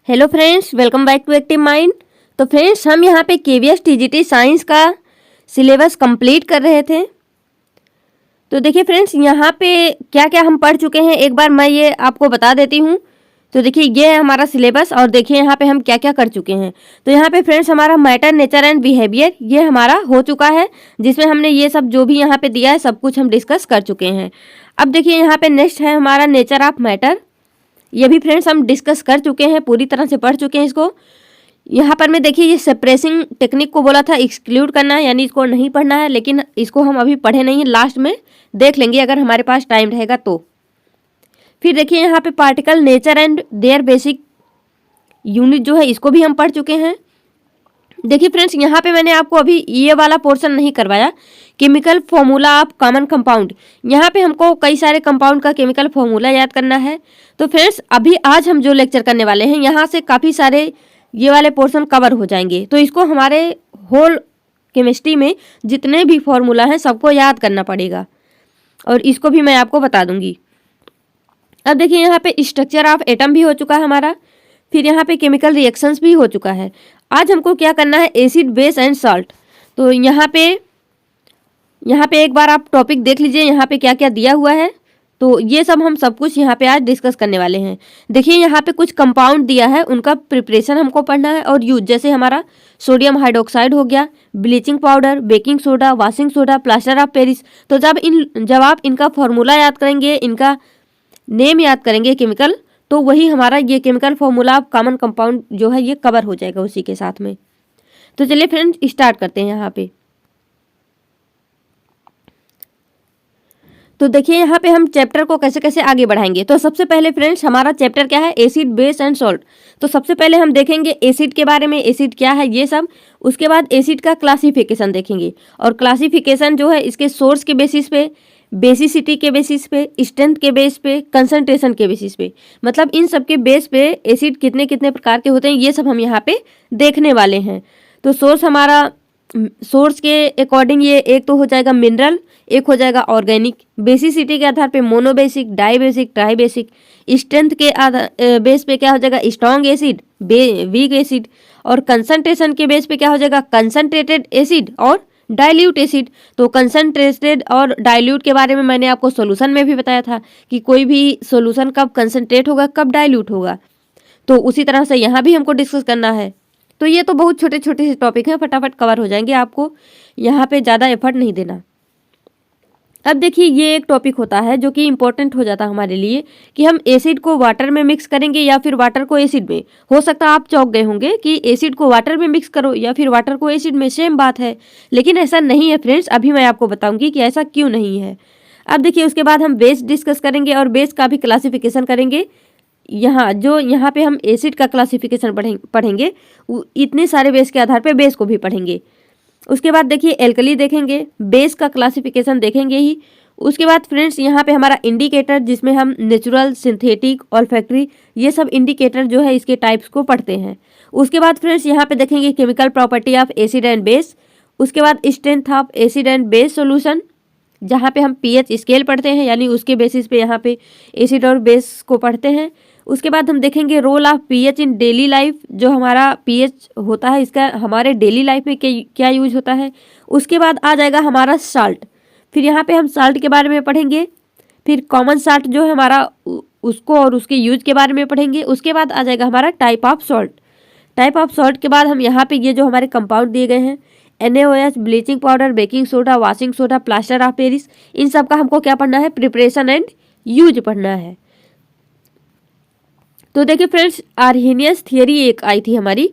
Hello friends, welcome back to Active Mind. तो friends, हम यहाँ पे केवीएस टीजीटी साइंस का सिलेबस कंप्लीट कर रहे थे। तो देखिए फ्रेंड्स, यहाँ पे क्या क्या हम पढ़ चुके हैं एक बार मैं ये आपको बता देती हूँ। तो देखिए, ये है हमारा सिलेबस और देखिए यहाँ पे हम क्या क्या कर चुके हैं। तो यहाँ पे फ्रेंड्स, हमारा मैटर, नेचर एंड बिहेवियर ये हमारा हो चुका है, जिसमें हमने ये सब जो भी यहाँ पे दिया है सब कुछ हम डिस्कस कर चुके हैं। अब देखिए यहाँ पे नेक्स्ट है हमारा नेचर ऑफ मैटर। ये भी फ्रेंड्स हम डिस्कस कर चुके हैं, पूरी तरह से पढ़ चुके हैं इसको। यहाँ पर मैं देखिए ये सेपरेसिंग टेक्निक को बोला था एक्सक्लूड करना है, यानी इसको नहीं पढ़ना है, लेकिन इसको हम अभी पढ़े नहीं है, लास्ट में देख लेंगे अगर हमारे पास टाइम रहेगा तो। फिर देखिए यहाँ पे particle nature and their basic unit जो है इसको भी हम पढ़ चुके हैं। देखिए फ्रेंड्स, यहाँ पे मैंने आपको अभी ये वाला पोर्शन नहीं करवाया, chemical formula of common compound. यहाँ पे हमको कई सारे कंपाउंड का केमिकल फॉर्मूला याद करना है। तो फ्रेंड्स, अभी आज हम जो लेक्चर करने वाले हैं यहाँ से काफ़ी सारे ये वाले पोर्शन कवर हो जाएंगे। तो इसको हमारे होल केमिस्ट्री में जितने भी फॉर्मूला हैं सबको याद करना पड़ेगा, और इसको भी मैं आपको बता दूंगी। अब देखिए यहाँ पे स्ट्रक्चर ऑफ एटम भी हो चुका है हमारा, फिर यहाँ पे केमिकल रिएक्शंस भी हो चुका है। आज हमको क्या करना है, एसिड, बेस एंड सॉल्ट। तो यहाँ पे एक बार आप टॉपिक देख लीजिए, यहाँ पे क्या क्या दिया हुआ है। तो ये सब कुछ यहाँ पे आज डिस्कस करने वाले हैं। देखिए यहाँ पे कुछ कंपाउंड दिया है, उनका प्रिपरेशन हमको पढ़ना है और यूज, जैसे हमारा सोडियम हाइड्रोक्साइड हो गया, bleaching powder, baking soda, washing soda, plaster of Paris. तो जब आप इनका फॉर्मूला याद करेंगे, इनका नेम याद करेंगे केमिकल, तो वही हमारा ये chemical formula of common compound जो है ये कवर हो जाएगा उसी के साथ में। तो चलिए फ्रेंड्स, स्टार्ट करते हैं यहाँ पे। तो देखिए यहाँ पे हम चैप्टर को कैसे कैसे आगे बढ़ाएंगे। तो सबसे पहले फ्रेंड्स, हमारा चैप्टर क्या है, एसिड, बेस एंड सॉल्ट। तो सबसे पहले हम देखेंगे एसिड के बारे में, एसिड क्या है ये सब। उसके बाद एसिड का क्लासिफिकेशन देखेंगे, और क्लासिफिकेशन जो है इसके सोर्स के बेसिस पे, बेसिसिटी के बेसिस पे, स्ट्रेंथ के बेस पे, कंसंट्रेशन के बेसिस पे, मतलब इन सब के बेस पे एसिड कितने कितने प्रकार के होते हैं ये सब हम यहाँ पे देखने वाले हैं। तो सोर्स के अकॉर्डिंग ये एक तो हो जाएगा मिनरल, एक हो जाएगा ऑर्गेनिक, बेसिसिटी के आधार पे मोनोबेसिक, डाइबेसिक, ट्राइबेसिक, स्ट्रेंथ के आधार बेस पे क्या हो जाएगा, स्ट्रॉन्ग एसिड, वीक एसिड, और कंसंट्रेशन के बेस पे क्या हो जाएगा, कंसंट्रेटेड एसिड और डाइल्यूट एसिड। तो कंसंट्रेटेड और डाइल्यूट के बारे में मैंने आपको सॉल्यूशन में भी बताया था कि कोई भी सॉल्यूशन कब कंसंट्रेट होगा, कब डाइल्यूट होगा। तो उसी तरह से यहाँ भी हमको डिस्कस करना है। तो ये तो बहुत छोटे छोटे से टॉपिक हैं, फटाफट कवर हो जाएंगे, आपको यहाँ पे ज़्यादा एफर्ट नहीं देना। अब देखिए ये एक टॉपिक होता है जो कि इम्पोर्टेंट हो जाता है हमारे लिए, कि हम एसिड को वाटर में मिक्स करेंगे या फिर वाटर को एसिड में। हो सकता है आप चौंक गए होंगे कि एसिड को वाटर में मिक्स करो या फिर वाटर को एसिड में, सेम बात है, लेकिन ऐसा नहीं है फ्रेंड्स। अभी मैं आपको बताऊंगी कि ऐसा क्यों नहीं है। अब देखिए उसके बाद हम बेस डिस्कस करेंगे और बेस का भी क्लासिफिकेशन करेंगे। यहाँ पे हम एसिड का क्लासिफिकेशन पढ़ेंगे, इतने सारे बेस के आधार पर बेस को भी पढ़ेंगे। उसके बाद देखिए एल्कली देखेंगे, बेस का क्लासिफिकेशन देखेंगे ही। उसके बाद फ्रेंड्स यहाँ पे हमारा इंडिकेटर, जिसमें हम नेचुरल, सिंथेटिक, ऑल्फैक्टरी, ये सब इंडिकेटर जो है इसके टाइप्स को पढ़ते हैं। उसके बाद फ्रेंड्स यहाँ पे देखेंगे chemical property of acid and base. उसके बाद strength of acid and base solution, जहाँ पे हम पीएच स्केल पढ़ते हैं, यानी उसके बेसिस पे यहाँ पे एसिड और बेस को पढ़ते हैं। उसके बाद हम देखेंगे role of pH in daily life, जो हमारा पीएच होता है इसका हमारे डेली लाइफ में क्या यूज होता है। उसके बाद आ जाएगा हमारा साल्ट, फिर यहाँ पे हम साल्ट के बारे में पढ़ेंगे। फिर कॉमन साल्ट जो है हमारा, उसको और उसके यूज के बारे में पढ़ेंगे। उसके बाद आ जाएगा हमारा type of salt. Type of salt के बाद हम यहाँ पे ये जो हमारे कंपाउंड दिए गए हैं, NaOH, bleaching powder, baking soda, washing soda, plaster of Paris, इन सब का हमको क्या पढ़ना है, प्रिपरेशन एंड यूज पढ़ना है। तो देखिए फ्रेंड्स, आर्हेनियस थियरी एक आई थी हमारी,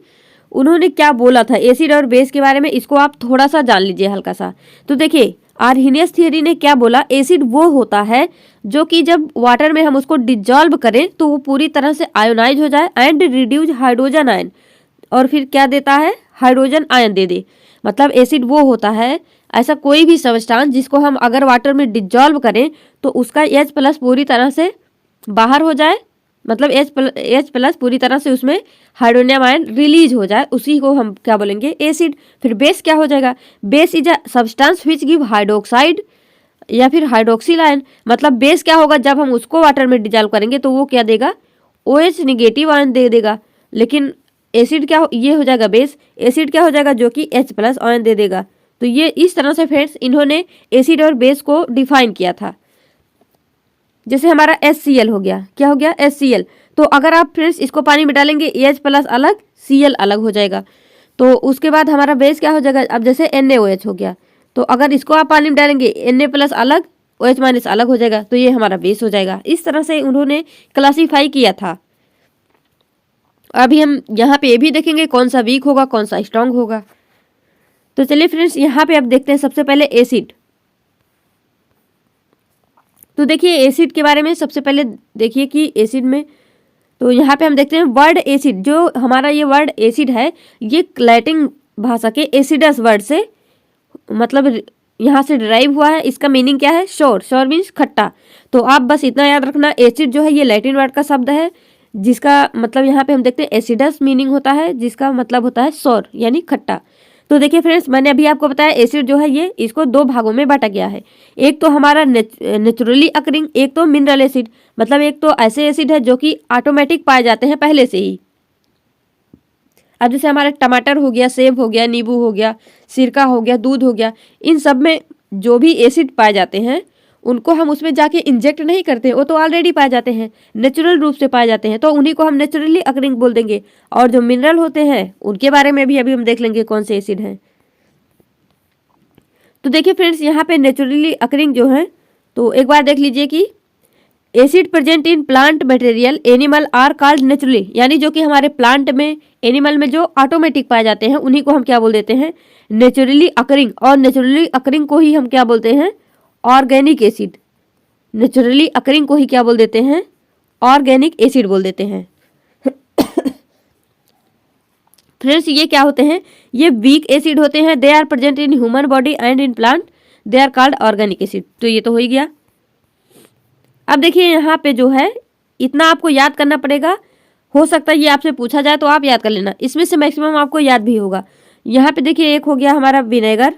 उन्होंने क्या बोला था एसिड और बेस के बारे में, इसको आप थोड़ा सा जान लीजिए हल्का सा। तो देखिए आर्हेनियस थियरी ने क्या बोला, एसिड वो होता है जो कि जब वाटर में हम उसको डिजॉल्व करें तो वो पूरी तरह से आयोनाइज हो जाए एंड रिड्यूज हाइड्रोजन आयन, और फिर क्या देता है, हाइड्रोजन आयन दे दे। मतलब एसिड वो होता है, ऐसा कोई भी सब्सटेंस जिसको हम अगर वाटर में डिजॉल्व करें तो उसका H+ पूरी तरह से बाहर हो जाए, मतलब H+ पूरी तरह से उसमें हाइड्रोनियम आयन रिलीज हो जाए, उसी को हम क्या बोलेंगे, एसिड। फिर बेस क्या हो जाएगा, base is a substance which give hydroxide या फिर हाइड्रोक्सिल आयन। मतलब बेस क्या होगा, जब हम उसको वाटर में डिजॉल्व करेंगे तो वो क्या देगा, OH नेगेटिव आयन दे देगा। लेकिन एसिड क्या ये हो जाएगा बेस, एसिड क्या हो जाएगा जो कि H+ आयन दे देगा। तो ये इस तरह से फ्रेंड्स इन्होंने एसिड और बेस को डिफाइन किया था। जैसे हमारा HCl हो गया, क्या हो गया HCl। तो अगर आप फ्रेंड्स इसको पानी में डालेंगे H+ अलग, Cl अलग हो जाएगा। तो उसके बाद हमारा बेस क्या हो जाएगा, अब जैसे NaOH हो गया, तो अगर इसको आप पानी में डालेंगे Na+ अलग, OH- अलग हो जाएगा, तो ये हमारा बेस हो जाएगा। इस तरह से उन्होंने क्लासीफाई किया था। अभी हम यहाँ पे ये भी देखेंगे कौन सा वीक होगा, कौन सा स्ट्रांग होगा। तो चलिए फ्रेंड्स यहाँ पे अब देखते हैं सबसे पहले एसिड। तो देखिए एसिड के बारे में सबसे पहले देखिए कि एसिड में, तो यहाँ पे हम देखते हैं वर्ड एसिड। जो हमारा ये वर्ड एसिड है ये लैटिन भाषा के एसिडस वर्ड से मतलब यहाँ से डिराइव हुआ है। इसका मीनिंग क्या है, शोर। शोर मीन्स खट्टा। तो आप बस इतना याद रखना, एसिड जो है ये लैटिन वर्ड का शब्द है जिसका मतलब यहाँ पे हम देखते हैं एसिडस मीनिंग होता है, जिसका मतलब होता है शोर यानी खट्टा। तो देखिए फ्रेंड्स मैंने अभी आपको बताया एसिड जो है ये इसको दो भागों में बांटा गया है। एक तो हमारा नेचुरली अकरिंग, एक तो मिनरल एसिड। मतलब एक तो ऐसे एसिड है जो कि ऑटोमेटिक पाए जाते हैं पहले से ही। अब जैसे हमारा टमाटर हो गया, सेब हो गया, नींबू हो गया, सिरका हो गया, दूध हो गया, इन सब में जो भी एसिड पाए जाते हैं उनको हम उसमें जाके इंजेक्ट नहीं करते, वो तो ऑलरेडी पाए जाते हैं, नेचुरल रूप से पाए जाते हैं, तो उन्हीं को हम नेचुरली अकरिंग बोल देंगे। और जो मिनरल होते हैं उनके बारे में भी अभी हम देख लेंगे कौन से एसिड हैं। तो देखिए फ्रेंड्स यहाँ पे नेचुरली अकरिंग जो है, तो एक बार देख लीजिए कि acid present in plant material animal are called naturally, यानी जो कि हमारे प्लांट में एनिमल में जो ऑटोमेटिक पाए जाते हैं उन्हीं को हम क्या बोल देते हैं, नेचुरली अकरिंग। और नेचुरली अकरिंग को ही हम क्या बोलते हैं, ऑर्गेनिक एसिड। नेचुरली अकरिंग को ही क्या बोल देते हैं, ऑर्गेनिक एसिड बोल देते हैं। फ्रेंड्स ये क्या होते हैं, ये वीक एसिड होते हैं। They are present in human body and in plant, they are called organic acid. तो ये तो हो ही गया। अब देखिए यहाँ पे जो है इतना आपको याद करना पड़ेगा, हो सकता है ये आपसे पूछा जाए तो आप याद कर लेना, इसमें से मैक्सिमम आपको याद भी होगा। यहाँ पे देखिए एक हो गया हमारा विनेगर।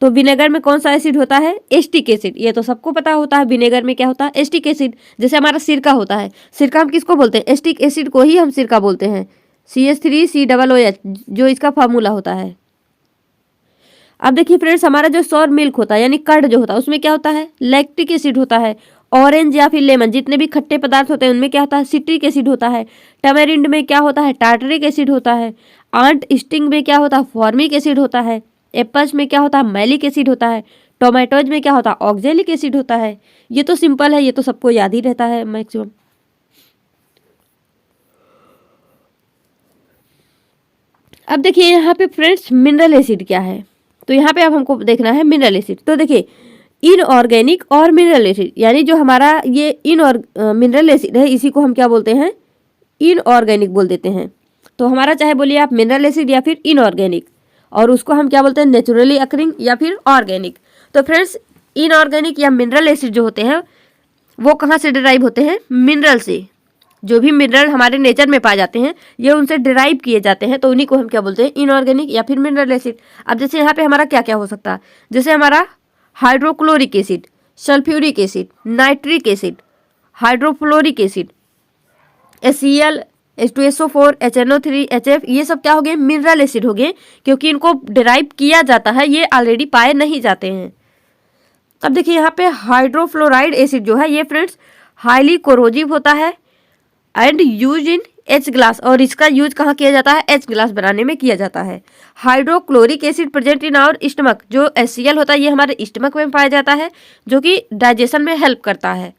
तो विनेगर में कौन सा एसिड होता है, एस्टिक एसिड। ये तो सबको पता होता है विनेगर में क्या होता है, एस्टिक एसिड। जैसे हमारा सिरका होता है, सिरका हम किसको बोलते हैं, एस्टिक एसिड को ही हम सिरका बोलते हैं, CH3COOH जो इसका फार्मूला होता है। अब देखिए फ्रेंड्स हमारा जो सोर मिल्क होता है यानी कर्ड जो होता है उसमें क्या होता है, लैक्टिक एसिड होता है। ऑरेंज या फिर लेमन जितने भी खट्टे पदार्थ होते हैं उनमें क्या होता है, सिट्रिक एसिड होता है। टमेरिंड में क्या होता है, टार्टरिक एसिड होता है। आंट स्टिंग में क्या होता है, फॉर्मिक एसिड होता है। एप्पल्स में क्या होता है, मैलिक एसिड होता है। टोमेटोज में क्या होता है, ऑक्जेलिक एसिड होता है। ये तो सिंपल है, ये तो सबको याद ही रहता है मैक्सिमम। अब देखिए यहाँ पे फ्रेंड्स मिनरल एसिड क्या है, तो यहाँ पे अब हमको देखना है मिनरल एसिड। तो देखिए इनऑर्गेनिक और मिनरल एसिड, यानी जो हमारा ये मिनरल एसिड है इसी को हम क्या बोलते हैं, इनऑर्गेनिक बोल देते हैं। तो हमारा चाहे बोलिए आप मिनरल एसिड या फिर इनऑर्गेनिक, और उसको हम क्या बोलते हैं, नेचुरली अकरिंग या फिर ऑर्गेनिक। तो फ्रेंड्स इनऑर्गेनिक या मिनरल एसिड जो होते हैं वो कहाँ से डिराइव होते हैं, मिनरल से। जो भी मिनरल हमारे नेचर में पाए जाते हैं ये उनसे डिराइव किए जाते हैं, तो उन्हीं को हम क्या बोलते हैं, इनऑर्गेनिक या फिर मिनरल एसिड। अब जैसे यहाँ पे हमारा क्या क्या हो सकता है, जैसे हमारा hydrochloric acid, sulphuric acid, nitric acid, hydrofluoric acid, HCl, H2SO4, HNO3, HF, ये सब क्या हो गए, मिनरल एसिड हो गए, क्योंकि इनको डिराइव किया जाता है, ये ऑलरेडी पाए नहीं जाते हैं। अब देखिए यहाँ पे हाइड्रोफ्लोराइड एसिड जो है ये फ्रेंड्स हाईली कोरोजिव होता है and use in H glass, और इसका यूज कहाँ किया जाता है, एच ग्लास बनाने में किया जाता है। Hydrochloric acid present in our stomach, जो HCl होता है ये हमारे स्टमक में पाया जाता है, जो कि डाइजेशन में हेल्प करता है।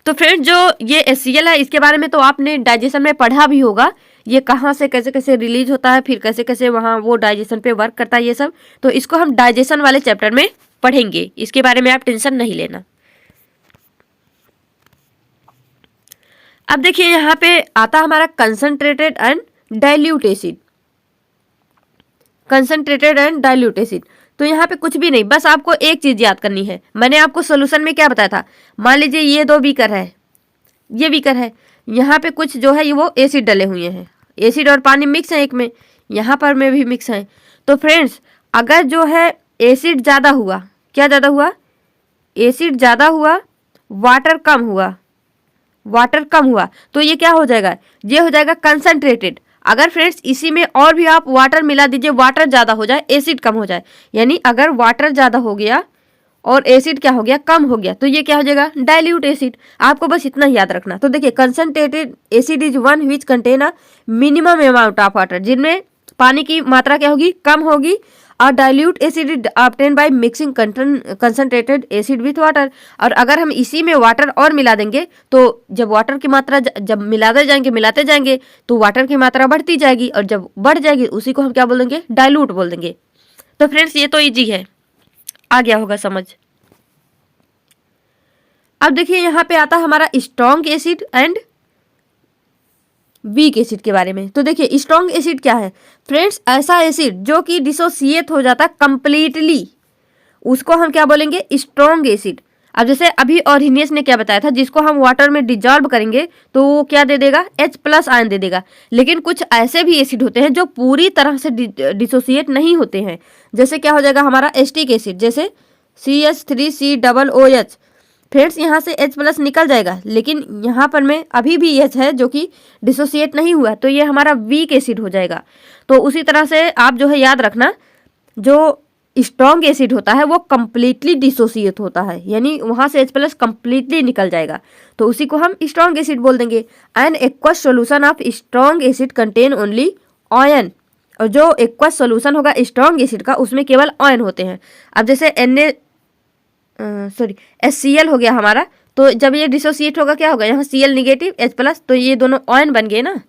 तो फ्रेंड्स जो ये HCl है इसके बारे में तो आपने डाइजेशन में पढ़ा भी होगा, ये कहाँ से कैसे कैसे रिलीज होता है, फिर कैसे कैसे वहाँ वो डाइजेशन पे वर्क करता है ये सब, तो इसको हम डाइजेशन वाले चैप्टर में पढ़ेंगे, इसके बारे में आप टेंशन नहीं लेना। अब देखिए यहाँ पे आता हमारा concentrated and dilute acid. Concentrated and dilute acid, तो यहाँ पे कुछ भी नहीं, बस आपको एक चीज याद करनी है। मैंने आपको सोल्यूशन में क्या बताया था, मान लीजिए ये दो बीकर है, ये बीकर है, यहाँ पे कुछ जो है वो एसिड डले हुए हैं, एसिड और पानी मिक्स है एक में, यहाँ पर में भी मिक्स है। तो फ्रेंड्स अगर जो है एसिड ज़्यादा हुआ, क्या ज़्यादा हुआ, एसिड ज़्यादा हुआ, वाटर कम हुआ, वाटर कम हुआ तो ये क्या हो जाएगा, ये हो जाएगा कंसंट्रेटेड। अगर फ्रेंड्स इसी में और भी आप वाटर मिला दीजिए, वाटर ज़्यादा हो जाए, एसिड कम हो जाए, यानी अगर वाटर ज़्यादा हो गया और एसिड क्या हो गया, कम हो गया, तो ये क्या हो जाएगा, डाइल्यूट एसिड। आपको बस इतना याद रखना। तो देखिए concentrated acid is one which contain a minimum amount of water, जिनमें पानी की मात्रा क्या होगी, कम होगी। और dilute acid is obtain by mixing concentrated acid with water. और अगर हम इसी में वाटर और मिला देंगे तो जब वाटर की मात्रा जब मिलाते जाएंगे तो वाटर की मात्रा बढ़ती जाएगी, और जब बढ़ जाएगी उसी को हम क्या बोल देंगे, डाइल्यूट बोल देंगे। तो फ्रेंड्स ये तो इजी है, आ गया होगा समझ। अब देखिए यहाँ पे आता हमारा strong acid and weak acid के बारे में। तो देखिए स्ट्रॉन्ग एसिड क्या है फ्रेंड्स, ऐसा एसिड जो कि डिसोसिएट हो जाता है कंप्लीटली, उसको हम क्या बोलेंगे, स्ट्रॉन्ग एसिड। अब जैसे अभी ऑरिनियस ने क्या बताया था, जिसको हम वाटर में डिजॉल्व करेंगे तो वो क्या दे देगा, H+ आयन दे देगा। लेकिन कुछ ऐसे भी एसिड होते हैं जो पूरी तरह से डिसोसिएट नहीं होते हैं। जैसे क्या हो जाएगा हमारा एस्टिक एसिड, जैसे CH3COOH। फ्रेंड्स यहाँ से H+ निकल जाएगा, लेकिन यहाँ पर में अभी भी H है जो कि डिसोसिएट नहीं हुआ, तो ये हमारा वीक एसिड हो जाएगा। तो उसी तरह से आप जो है याद रखना, जो स्ट्रॉन्ग एसिड होता है वो कंप्लीटली डिसोसिएट होता है, यानी वहाँ से H+ कंप्लीटली निकल जाएगा, तो उसी को हम स्ट्रॉन्ग एसिड बोल देंगे। An aqueous solution of strong acid contain only ion, और जो एक्वस सोल्यूशन होगा स्ट्रॉन्ग एसिड का उसमें केवल आयन होते हैं। अब जैसे HCl हो गया हमारा, तो जब ये डिसोसिएट होगा क्या होगा, यहाँ Cl निगेटिव H+, तो ये दोनों आयन बन गए ना,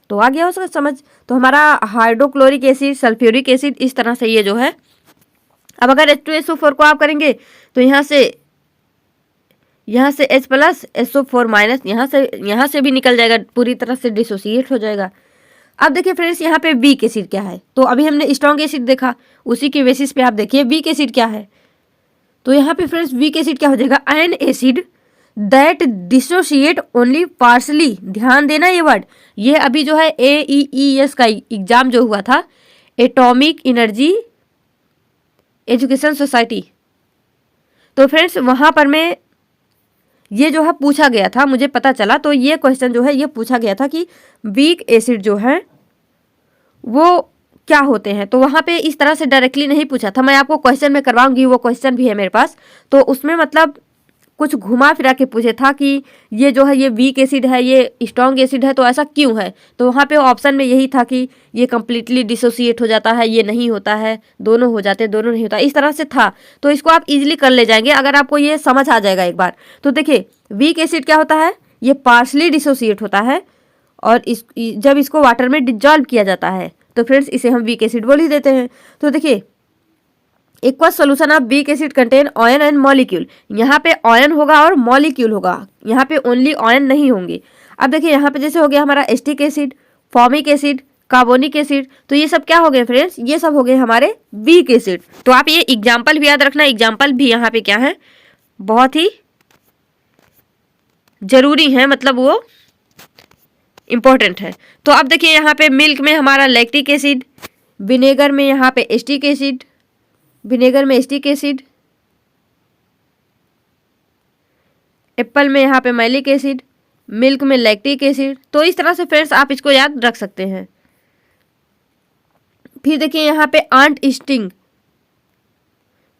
तो आ गया उसका समझ। तो हमारा हाइड्रोक्लोरिक एसिड, सल्फ्यूरिक एसिड, इस तरह से ये जो है। अब अगर H2SO4 को आप करेंगे तो यहाँ से H+ SO4- यहाँ से भी निकल जाएगा, पूरी तरह से डिसोसिएट हो जाएगा। अब देखिए फ्रेंड्स यहाँ पे वीक एसिड क्या है, तो अभी हमने स्ट्रॉन्ग एसिड देखा, उसी के बेसिस पे आप देखिए वीक एसिड क्या है। तो यहाँ पे फ्रेंड्स वीक एसिड क्या हो जाएगा, N acid that dissociate only partially. ध्यान देना ये वर्ड, ये अभी जो है AEES का एग्जाम जो हुआ था, एटॉमिक एनर्जी एजुकेशन सोसाइटी, तो फ्रेंड्स वहाँ पर में ये जो है पूछा गया था, मुझे पता चला, तो ये क्वेश्चन जो है ये पूछा गया था कि वीक एसिड जो है वो क्या होते हैं। तो वहाँ पे इस तरह से डायरेक्टली नहीं पूछा था, मैं आपको क्वेश्चन में करवाऊंगी, वो क्वेश्चन भी है मेरे पास। तो उसमें मतलब कुछ घुमा फिरा के पूछे था कि ये जो है ये वीक एसिड है, ये स्ट्रॉन्ग एसिड है, तो ऐसा क्यों है। तो वहाँ पे ऑप्शन में यही था कि ये कम्प्लीटली डिसोसिएट हो जाता है, ये नहीं होता है, दोनों हो जाते, दोनों नहीं होता, इस तरह से था। तो इसको आप इजीली कर ले जाएंगे अगर आपको ये समझ आ जाएगा एक बार। तो देखिए वीक एसिड क्या होता है, ये पार्शली डिसोसिएट होता है, और जब इसको वाटर में डिजॉल्व किया जाता है तो फ्रेंड्स इसे हम वीक एसिड बोल ही देते हैं। तो देखिए aqueous solution of weak acid contain ion and molecule, यहाँ पे आयन होगा और मॉलिक्यूल होगा, यहाँ पे ओनली आयन नहीं होंगे। अब देखिए यहाँ पे जैसे हो गया हमारा acetic acid, formic acid, carbonic acid, तो ये सब क्या हो गए फ्रेंड्स, ये सब हो गए हमारे वीक एसिड। तो आप ये एग्जाम्पल भी याद रखना, एग्जाम्पल भी यहाँ पे क्या है, बहुत ही जरूरी है, मतलब वो इम्पोर्टेंट है। तो अब देखिए यहाँ पे मिल्क में हमारा लैक्टिक एसिड, विनेगर में यहाँ पे एस्टिक एसिड, विनेगर में एस्टिक एसिड, एप्पल में यहाँ पे मैलिक एसिड, मिल्क में लैक्टिक एसिड। तो इस तरह से फ्रेंड्स आप इसको याद रख सकते हैं। फिर देखिए यहाँ पे आंट स्टिंग,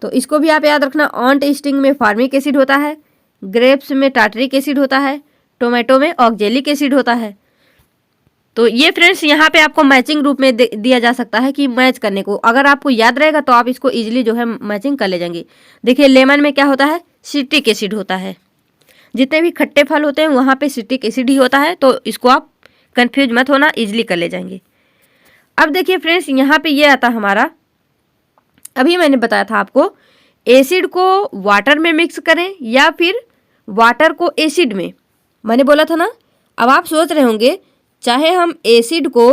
तो इसको भी आप याद रखना, आंट स्टिंग में फार्मिक एसिड होता है, ग्रेप्स में टार्टरिक एसिड होता है, टोमेटो में ऑक्जेलिक एसिड होता है। तो ये फ्रेंड्स यहाँ पे आपको मैचिंग रूप में दिया जा सकता है कि मैच करने को, अगर आपको याद रहेगा तो आप इसको इजीली जो है मैचिंग कर ले जाएंगे। देखिए लेमन में क्या होता है, सिट्रिक एसिड होता है, जितने भी खट्टे फल होते हैं वहाँ पे सिट्रिक एसिड ही होता है, तो इसको आप कंफ्यूज मत होना, इजीली कर ले जाएंगे। अब देखिए फ्रेंड्स यहाँ पे ये आता हमारा, अभी मैंने बताया था आपको, एसिड को वाटर में मिक्स करें या फिर वाटर को एसिड में, मैंने बोला था ना। अब आप सोच रहे होंगे चाहे हम एसिड को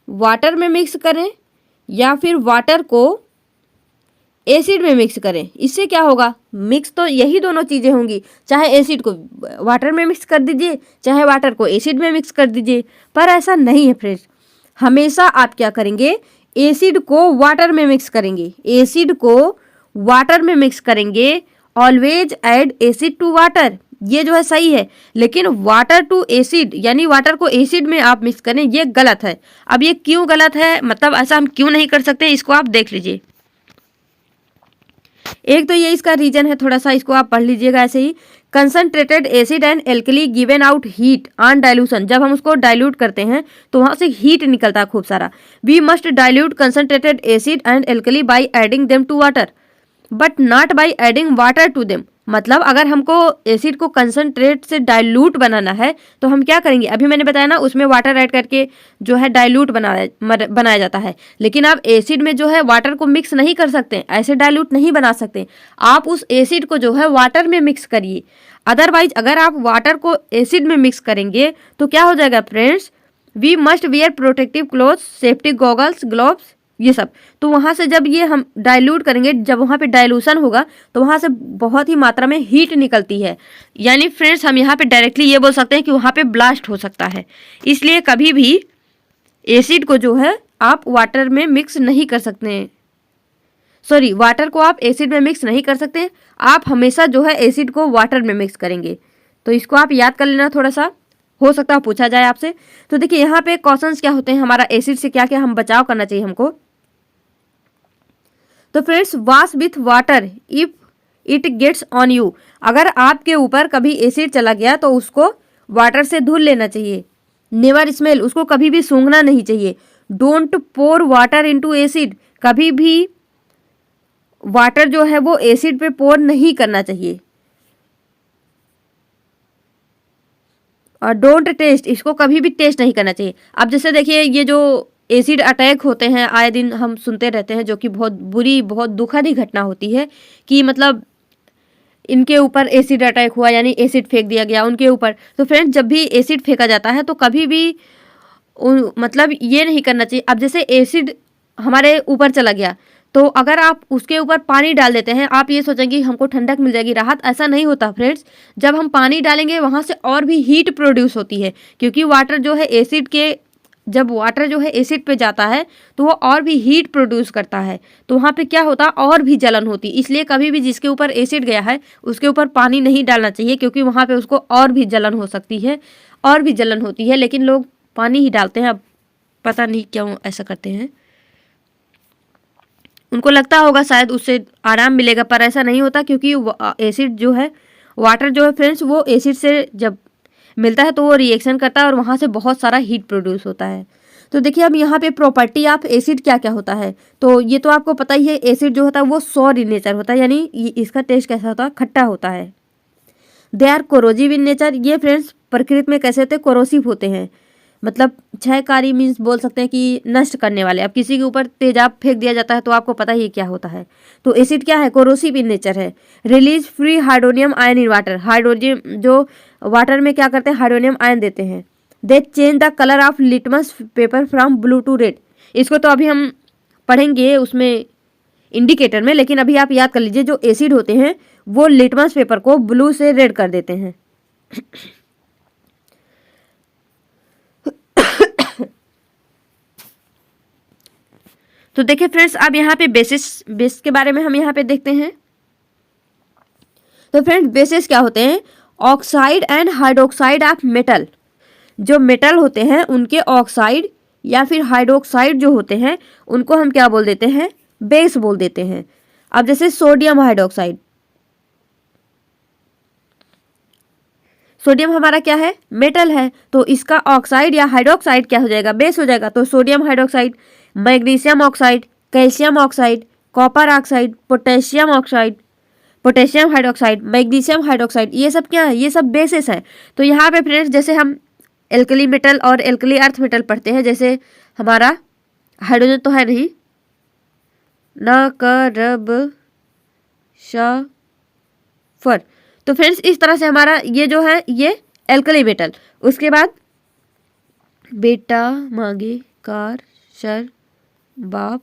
वाटर में मिक्स करें या फिर वाटर को एसिड में मिक्स करें, इससे क्या होगा, मिक्स तो यही दोनों चीज़ें होंगी, चाहे एसिड को वाटर में मिक्स कर दीजिए, चाहे वाटर को एसिड में मिक्स कर दीजिए। पर ऐसा नहीं है फ्रेंड्स, हमेशा आप क्या करेंगे, एसिड को वाटर में मिक्स करेंगे, एसिड को वाटर में मिक्स करेंगे। Always add acid to water, ये जो है सही है, लेकिन वाटर टू एसिड यानी वाटर को एसिड में आप मिक्स करें, ये गलत है। अब ये क्यों गलत है, मतलब ऐसा हम क्यों नहीं कर सकते, इसको आप देख लीजिए। एक तो ये इसका रीजन है, थोड़ा सा इसको आप पढ़ लीजिएगा ऐसे ही। Concentrated acid and alkali given out heat on dilution, जब हम उसको डाइल्यूट करते हैं तो वहां से हीट निकलता है खूब सारा। We must dilute concentrated acid and alkali by adding them to water but not by adding water to them. मतलब अगर हमको एसिड को कंसनट्रेट से डाइल्यूट बनाना है तो हम क्या करेंगे, अभी मैंने बताया ना, उसमें वाटर ऐड करके जो है डाइल्यूट बनाया जाता है। लेकिन आप एसिड में जो है वाटर को मिक्स नहीं कर सकते, ऐसे डाइल्यूट नहीं बना सकते। आप उस एसिड को जो है वाटर में मिक्स करिए। अदरवाइज अगर आप वाटर को एसिड में मिक्स करेंगे तो क्या हो जाएगा friends, we must wear protective clothes, safety goggles, gloves, ये सब। तो वहां से जब ये हम डाइल्यूट करेंगे, जब वहां पे डाइल्यूशन होगा तो वहां से बहुत ही मात्रा में हीट निकलती है। यानी फ्रेंड्स हम यहाँ पे डायरेक्टली ये बोल सकते हैं कि वहां पे ब्लास्ट हो सकता है। इसलिए कभी भी एसिड को जो है आप वाटर में मिक्स नहीं कर सकते हैं, सॉरी, वाटर को आप एसिड में मिक्स नहीं कर सकते। आप हमेशा जो है एसिड को वाटर में मिक्स करेंगे। तो इसको आप याद कर लेना, थोड़ा सा हो सकता है पूछा जाए आपसे। तो देखिए यहाँ पे क्वेश्चंस क्या होते हैं, हमारा एसिड से क्या क्या हम बचाव करना चाहिए हमको। तो friends, wash with water if it gets on you, अगर आपके ऊपर कभी एसिड चला गया तो उसको वाटर से धुल लेना चाहिए। नेवर स्मेल, उसको कभी भी सूंघना नहीं चाहिए। Don't pour water into acid, कभी भी वाटर जो है वो एसिड पे पोर नहीं करना चाहिए। और डोंट टेस्ट, इसको कभी भी टेस्ट नहीं करना चाहिए। अब जैसे देखिए ये जो एसिड अटैक होते हैं आए दिन हम सुनते रहते हैं, जो कि बहुत बुरी, बहुत दुखद ही घटना होती है कि मतलब इनके ऊपर एसिड अटैक हुआ, यानी एसिड फेंक दिया गया उनके ऊपर। तो फ्रेंड्स जब भी एसिड फेंका जाता है तो कभी भी मतलब ये नहीं करना चाहिए। अब जैसे एसिड हमारे ऊपर चला गया तो अगर आप उसके ऊपर पानी डाल देते हैं, आप ये सोचेंगे हमको ठंडक मिल जाएगी, राहत, ऐसा नहीं होता फ्रेंड्स। जब हम पानी डालेंगे वहाँ से और भी हीट प्रोड्यूस होती है, क्योंकि वाटर जो है एसिड के, जब वाटर जो है एसिड पे जाता है तो वो और भी हीट प्रोड्यूस करता है, तो वहाँ पे क्या होता, और भी जलन होती। इसलिए कभी भी जिसके ऊपर एसिड गया है उसके ऊपर पानी नहीं डालना चाहिए, क्योंकि वहाँ पे उसको और भी जलन हो सकती है, और भी जलन होती है। लेकिन लोग पानी ही डालते हैं, अब पता नहीं क्यों ऐसा करते हैं, उनको लगता होगा शायद उससे आराम मिलेगा, पर ऐसा नहीं होता। क्योंकि एसिड जो है, वाटर जो है फ्रेंड्स, वो एसिड से जब मिलता है तो वो रिएक्शन करता है और वहाँ से बहुत सारा हीट प्रोड्यूस होता है। तो देखिए अब यहाँ पे प्रॉपर्टी ऑफ एसिड क्या क्या होता है, तो ये तो आपको पता ही है। एसिड जो होता है वो सॉर इन नेचर होता है, यानी इसका टेस्ट कैसा होता है, खट्टा होता है। They are corrosive in nature, ये फ्रेंड्स प्रकृति में कैसे होते हैं, कोरोसिव होते हैं, मतलब क्षयकारी, मीन्स बोल सकते हैं कि नष्ट करने वाले। अब किसी के ऊपर तेजाब फेंक दिया जाता है तो आपको पता ही क्या होता है। तो एसिड क्या है, कोरोसिव इन नेचर है। Release free hydronium ion in water, hydrogen जो वाटर में क्या करते हैं, हाइड्रोनियम आयन देते हैं। They change the colour of litmus paper from blue to red, इसको तो अभी हम पढ़ेंगे उसमें इंडिकेटर में, लेकिन अभी आप याद कर लीजिए जो एसिड होते हैं वो लिटमस पेपर को ब्लू से रेड कर देते हैं। तो देखिए फ्रेंड्स, अब यहाँ पे बेस के बारे में हम यहाँ पे देखते हैं। तो फ्रेंड्स बेसिस क्या होते हैं, oxide and hydroxide of metal, जो मेटल होते हैं उनके ऑक्साइड या फिर हाइड्रोक्साइड जो होते हैं उनको हम क्या बोल देते हैं, बेस बोल देते हैं। अब जैसे सोडियम हाइड्रोक्साइड, सोडियम हमारा क्या है, मेटल है, तो इसका ऑक्साइड या हाइड्रोक्साइड क्या हो जाएगा, बेस हो जाएगा। तो sodium hydroxide, magnesium oxide, calcium oxide, copper oxide, potassium oxide, potassium hydroxide, magnesium hydroxide, ये सब क्या है, ये सब बेसिस है। तो यहाँ पे फ्रेंड्स जैसे हम एल्कली मेटल और एल्कली अर्थ मेटल पढ़ते हैं, जैसे हमारा हाइड्रोजन तो है नहीं, न करब सफर, तो फ्रेंड्स इस तरह से हमारा ये जो है ये एल्कली मेटल। उसके बाद बेटा मांगे कार शर बाप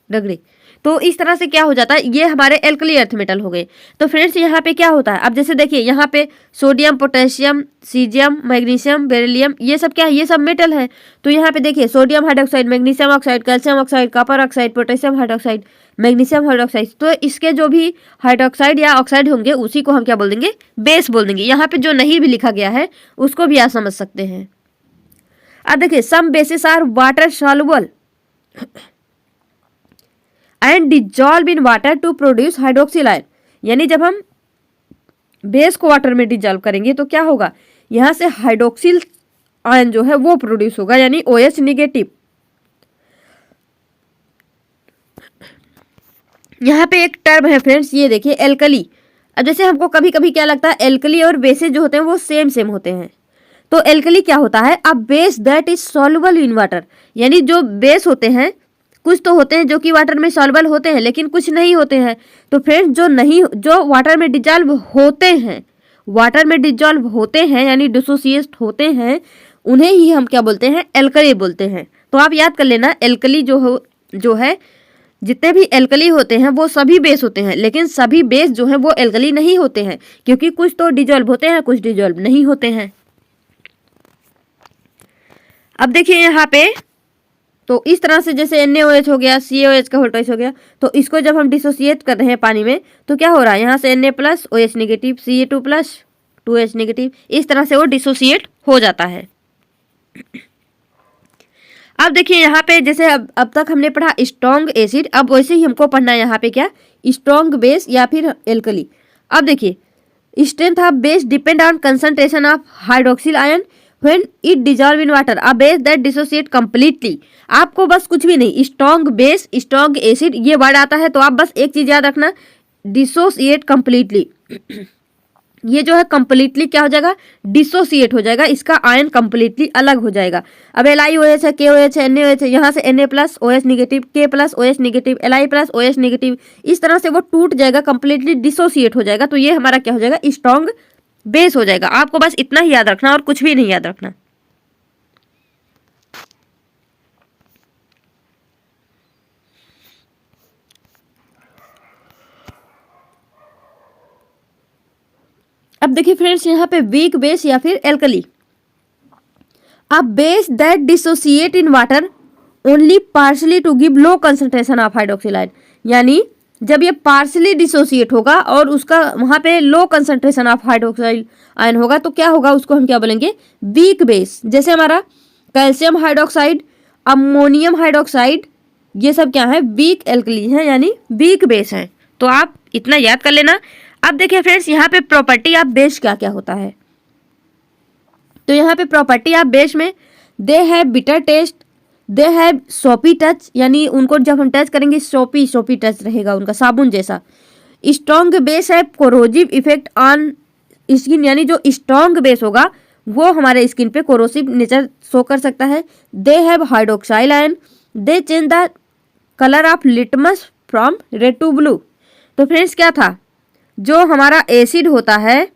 रगड़े, तो इस तरह से क्या हो जाता है, ये हमारे एल्कली अर्थ मेटल हो गए। तो फ्रेंड्स यहाँ पे क्या होता है, अब जैसे देखिए यहाँ पे sodium, potassium, caesium, magnesium, beryllium, ये सब क्या है, ये सब मेटल है। तो यहाँ पे देखिए sodium hydroxide, magnesium oxide, calcium oxide, copper oxide, potassium hydroxide, magnesium hydroxide. तो इसके जो भी हाइड्रोक्साइड या ऑक्साइड होंगे उसी को हम क्या बोल देंगे, बेस बोल देंगे। यहाँ पे जो नहीं भी लिखा गया है उसको भी आप समझ सकते हैं। अब देखिए some bases are water soluble and dissolve in water to produce hydroxyl ion, यानी जब हम बेस को वाटर में डिजॉल्व करेंगे तो क्या होगा, यहां से हाइड्रोक्सिल आयन जो है वो प्रोड्यूस होगा, यानी OH निगेटिव। यहाँ पे एक टर्म है फ्रेंड्स, ये देखिए एल्कली। अब जैसे हमको कभी कभी क्या लगता है एल्कली और बेसेस जो होते हैं वो सेम सेम होते हैं। तो एल्कली क्या होता है, अ base that is soluble in water, यानी जो बेस होते हैं कुछ तो होते हैं जो कि वाटर में सॉल्युबल होते हैं लेकिन कुछ नहीं होते हैं। तो फ्रेंड्स जो वाटर में डिजॉल्व होते हैं, वाटर में डिजॉल्व होते हैं यानी डिसोसिएट होते हैं, उन्हें ही हम क्या बोलते हैं, एल्कली बोलते हैं। तो आप याद कर लेना, एल्कली जो है जितने भी एल्कली होते हैं वो सभी बेस होते हैं, लेकिन सभी बेस जो हैं वो एल्कली नहीं होते हैं, क्योंकि कुछ तो डिजॉल्व होते हैं कुछ डिजॉल्व नहीं होते हैं। अब देखिए यहाँ पे तो इस तरह से जैसे NaOH हो गया, CaOH का वोल्टेज हो गया, तो इसको जब हम डिसोसिएट कर रहे हैं पानी में तो क्या हो रहा है, यहाँ से Na plus OH negative, Ca2 plus 2H negative, इस तरह से वो डिसोसिएट हो जाता है। अब देखिए यहाँ पे जैसे अब तक हमने पढ़ा स्ट्रॉन्ग एसिड, अब वैसे ही हमको पढ़ना है यहाँ पे क्या, स्ट्रॉन्ग बेस या फिर एल्कली। अब देखिए strength of base depend on concentration of hydroxyl ion when it dissolve in water, a base that dissociate completely. आपको बस कुछ भी नहीं, स्ट्रॉन्ग बेस, स्ट्रॉन्ग एसिड ये वर्ड आता है तो आप बस एक चीज याद रखना, डिसोसिएट कंप्लीटली। ये जो है कंप्लीटली क्या हो जाएगा, डिसोसिएट हो जाएगा, इसका आयन कंप्लीटली अलग हो जाएगा। अब LiOH है, KOH है, NaOH है, यहाँ से Na plus OH negative, K plus OH negative, Li plus OH negative, इस तरह से वो टूट जाएगा, कंप्लीटली डिसोसिएट हो जाएगा। तो ये हमारा क्या हो जाएगा, स्ट्रॉन्ग बेस हो जाएगा। आपको बस इतना ही याद रखना और कुछ भी नहीं याद रखना। अब देखिए फ्रेंड्स यहाँ पे वीक बेस या फिर alkali, a base that dissociate in water only partially to give low concentration of hydroxyl ion, यानी जब ये पार्शली डिसोसिएट होगा और उसका वहां पे लो कंसंट्रेशन ऑफ हाइड्रोक्साइड आयन होगा तो क्या होगा, उसको हम क्या बोलेंगे, वीक बेस। जैसे हमारा कैल्शियम हाइड्रोक्साइड, अमोनियम हाइड्रोक्साइड, ये सब क्या है, वीक एल्कली हैं यानी वीक बेस हैं। तो आप इतना याद कर लेना। अब देखिए फ्रेंड्स यहाँ पे प्रॉपर्टी ऑफ बेस क्या क्या होता है, तो यहाँ पे प्रॉपर्टी ऑफ बेस में they have bitter taste, they have सोपी टच, यानी उनको जब हम टच करेंगे सोपी टच रहेगा उनका, साबुन जैसा। स्ट्रॉन्ग बेस है कोरोजिव इफेक्ट ऑन स्किन, यानी जो स्ट्रॉन्ग बेस होगा वो हमारे स्किन पे कोरोसिव नेचर शो कर सकता है। They have hydroxyl ion, they change the colour of litmus from red to blue. तो फ्रेंड्स क्या था, जो हमारा एसिड होता है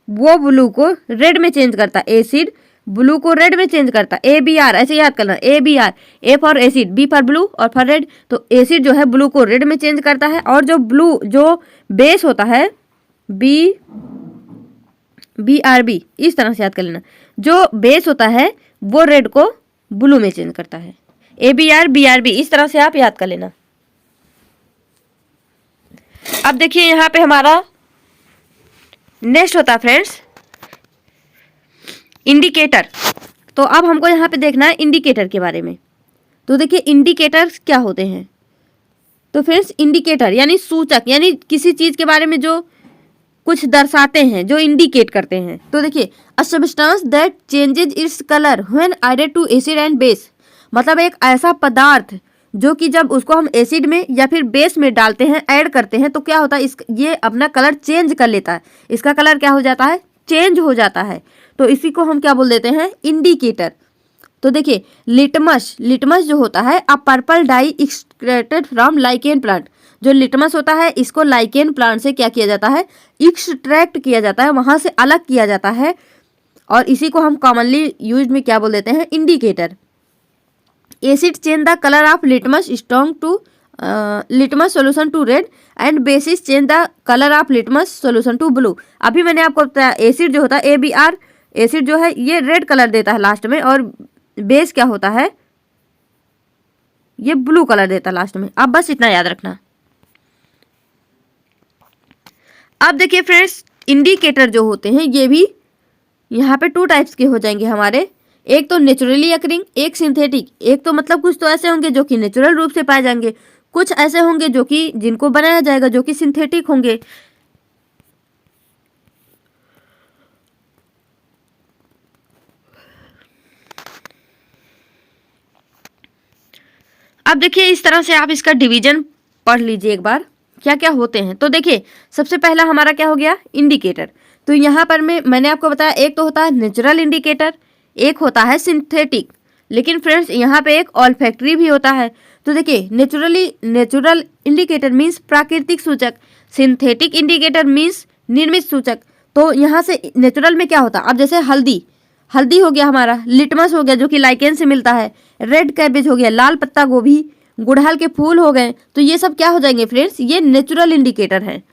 वो ब्लू को रेड में चेंज करता है, एसिड ब्लू को रेड में चेंज करता है, ABR, ऐसे याद करना, ABR, A for acid, B for blue और फॉर रेड। तो एसिड जो है ब्लू को रेड में चेंज करता है, और जो बेस होता है BRB, इस तरह से याद कर लेना, जो बेस होता है वो रेड को ब्लू में चेंज करता है, ABR BRB, इस तरह से आप याद कर लेना। अब देखिए यहाँ पे हमारा नेक्स्ट होता है फ्रेंड्स इंडिकेटर। तो अब हमको यहाँ पे देखना है इंडिकेटर के बारे में। तो देखिए इंडिकेटर्स क्या होते हैं, तो फ्रेंड्स इंडिकेटर यानी सूचक, यानी किसी चीज के बारे में जो कुछ दर्शाते हैं, जो इंडिकेट करते हैं। तो देखिए a substance that changes its colour when added to acid and base, मतलब एक ऐसा पदार्थ जो कि जब उसको हम एसिड में या फिर बेस में डालते हैं, ऐड करते हैं, तो क्या होता है, ये अपना कलर चेंज कर लेता है, इसका कलर क्या हो जाता है, चेंज हो जाता है। तो इसी को हम क्या बोल देते हैं, इंडिकेटर। तो देखिए लिटमस जो होता है a purple dye extracted from lichen plant, जो लिटमस होता है इसको लाइकेन प्लांट से क्या किया जाता है, एक्सट्रैक्ट किया जाता है, वहां से अलग किया जाता है, और इसी को हम कॉमनली यूज में क्या बोल देते हैं, indicator. Acid change the colour of litmus strong to litmus solution to red and bases change the colour of litmus solution to blue. अभी मैंने आपको बताया एसिड जो होता है ABR एसिड जो है ये रेड कलर देता है लास्ट में, और बेस क्या होता है ये ब्लू कलर देता है लास्ट में। अब बस इतना याद रखना। अब देखिए फ्रेंड्स, इंडिकेटर जो होते हैं ये भी यहाँ पे 2 टाइप्स के हो जाएंगे हमारे। एक तो नेचुरली अकरिंग, एक सिंथेटिक। एक तो मतलब कुछ तो ऐसे होंगे जो कि नेचुरल रूप से पाए जाएंगे, कुछ ऐसे होंगे जो कि जिनको बनाया जाएगा जो कि सिंथेटिक होंगे। अब देखिए इस तरह से आप इसका डिवीजन पढ़ लीजिए एक बार क्या क्या होते हैं। तो देखिए सबसे पहला हमारा क्या हो गया इंडिकेटर। तो यहाँ पर मैंने आपको बताया एक तो होता है नेचुरल इंडिकेटर, एक होता है सिंथेटिक। लेकिन फ्रेंड्स यहाँ पे एक ऑल्फैक्टरी भी होता है। तो देखिए नेचुरल इंडिकेटर मीन्स प्राकृतिक सूचक, सिंथेटिक इंडिकेटर मीन्स निर्मित सूचक। तो यहाँ से नेचुरल में क्या होता है, अब जैसे हल्दी हो गया हमारा, लिटमस हो गया जो कि लाइकेन से मिलता है, रेड कैबेज हो गया, लाल पत्ता गोभी, गुड़हल के फूल हो गए। तो ये सब क्या हो जाएंगे फ्रेंड्स, ये नेचुरल इंडिकेटर है।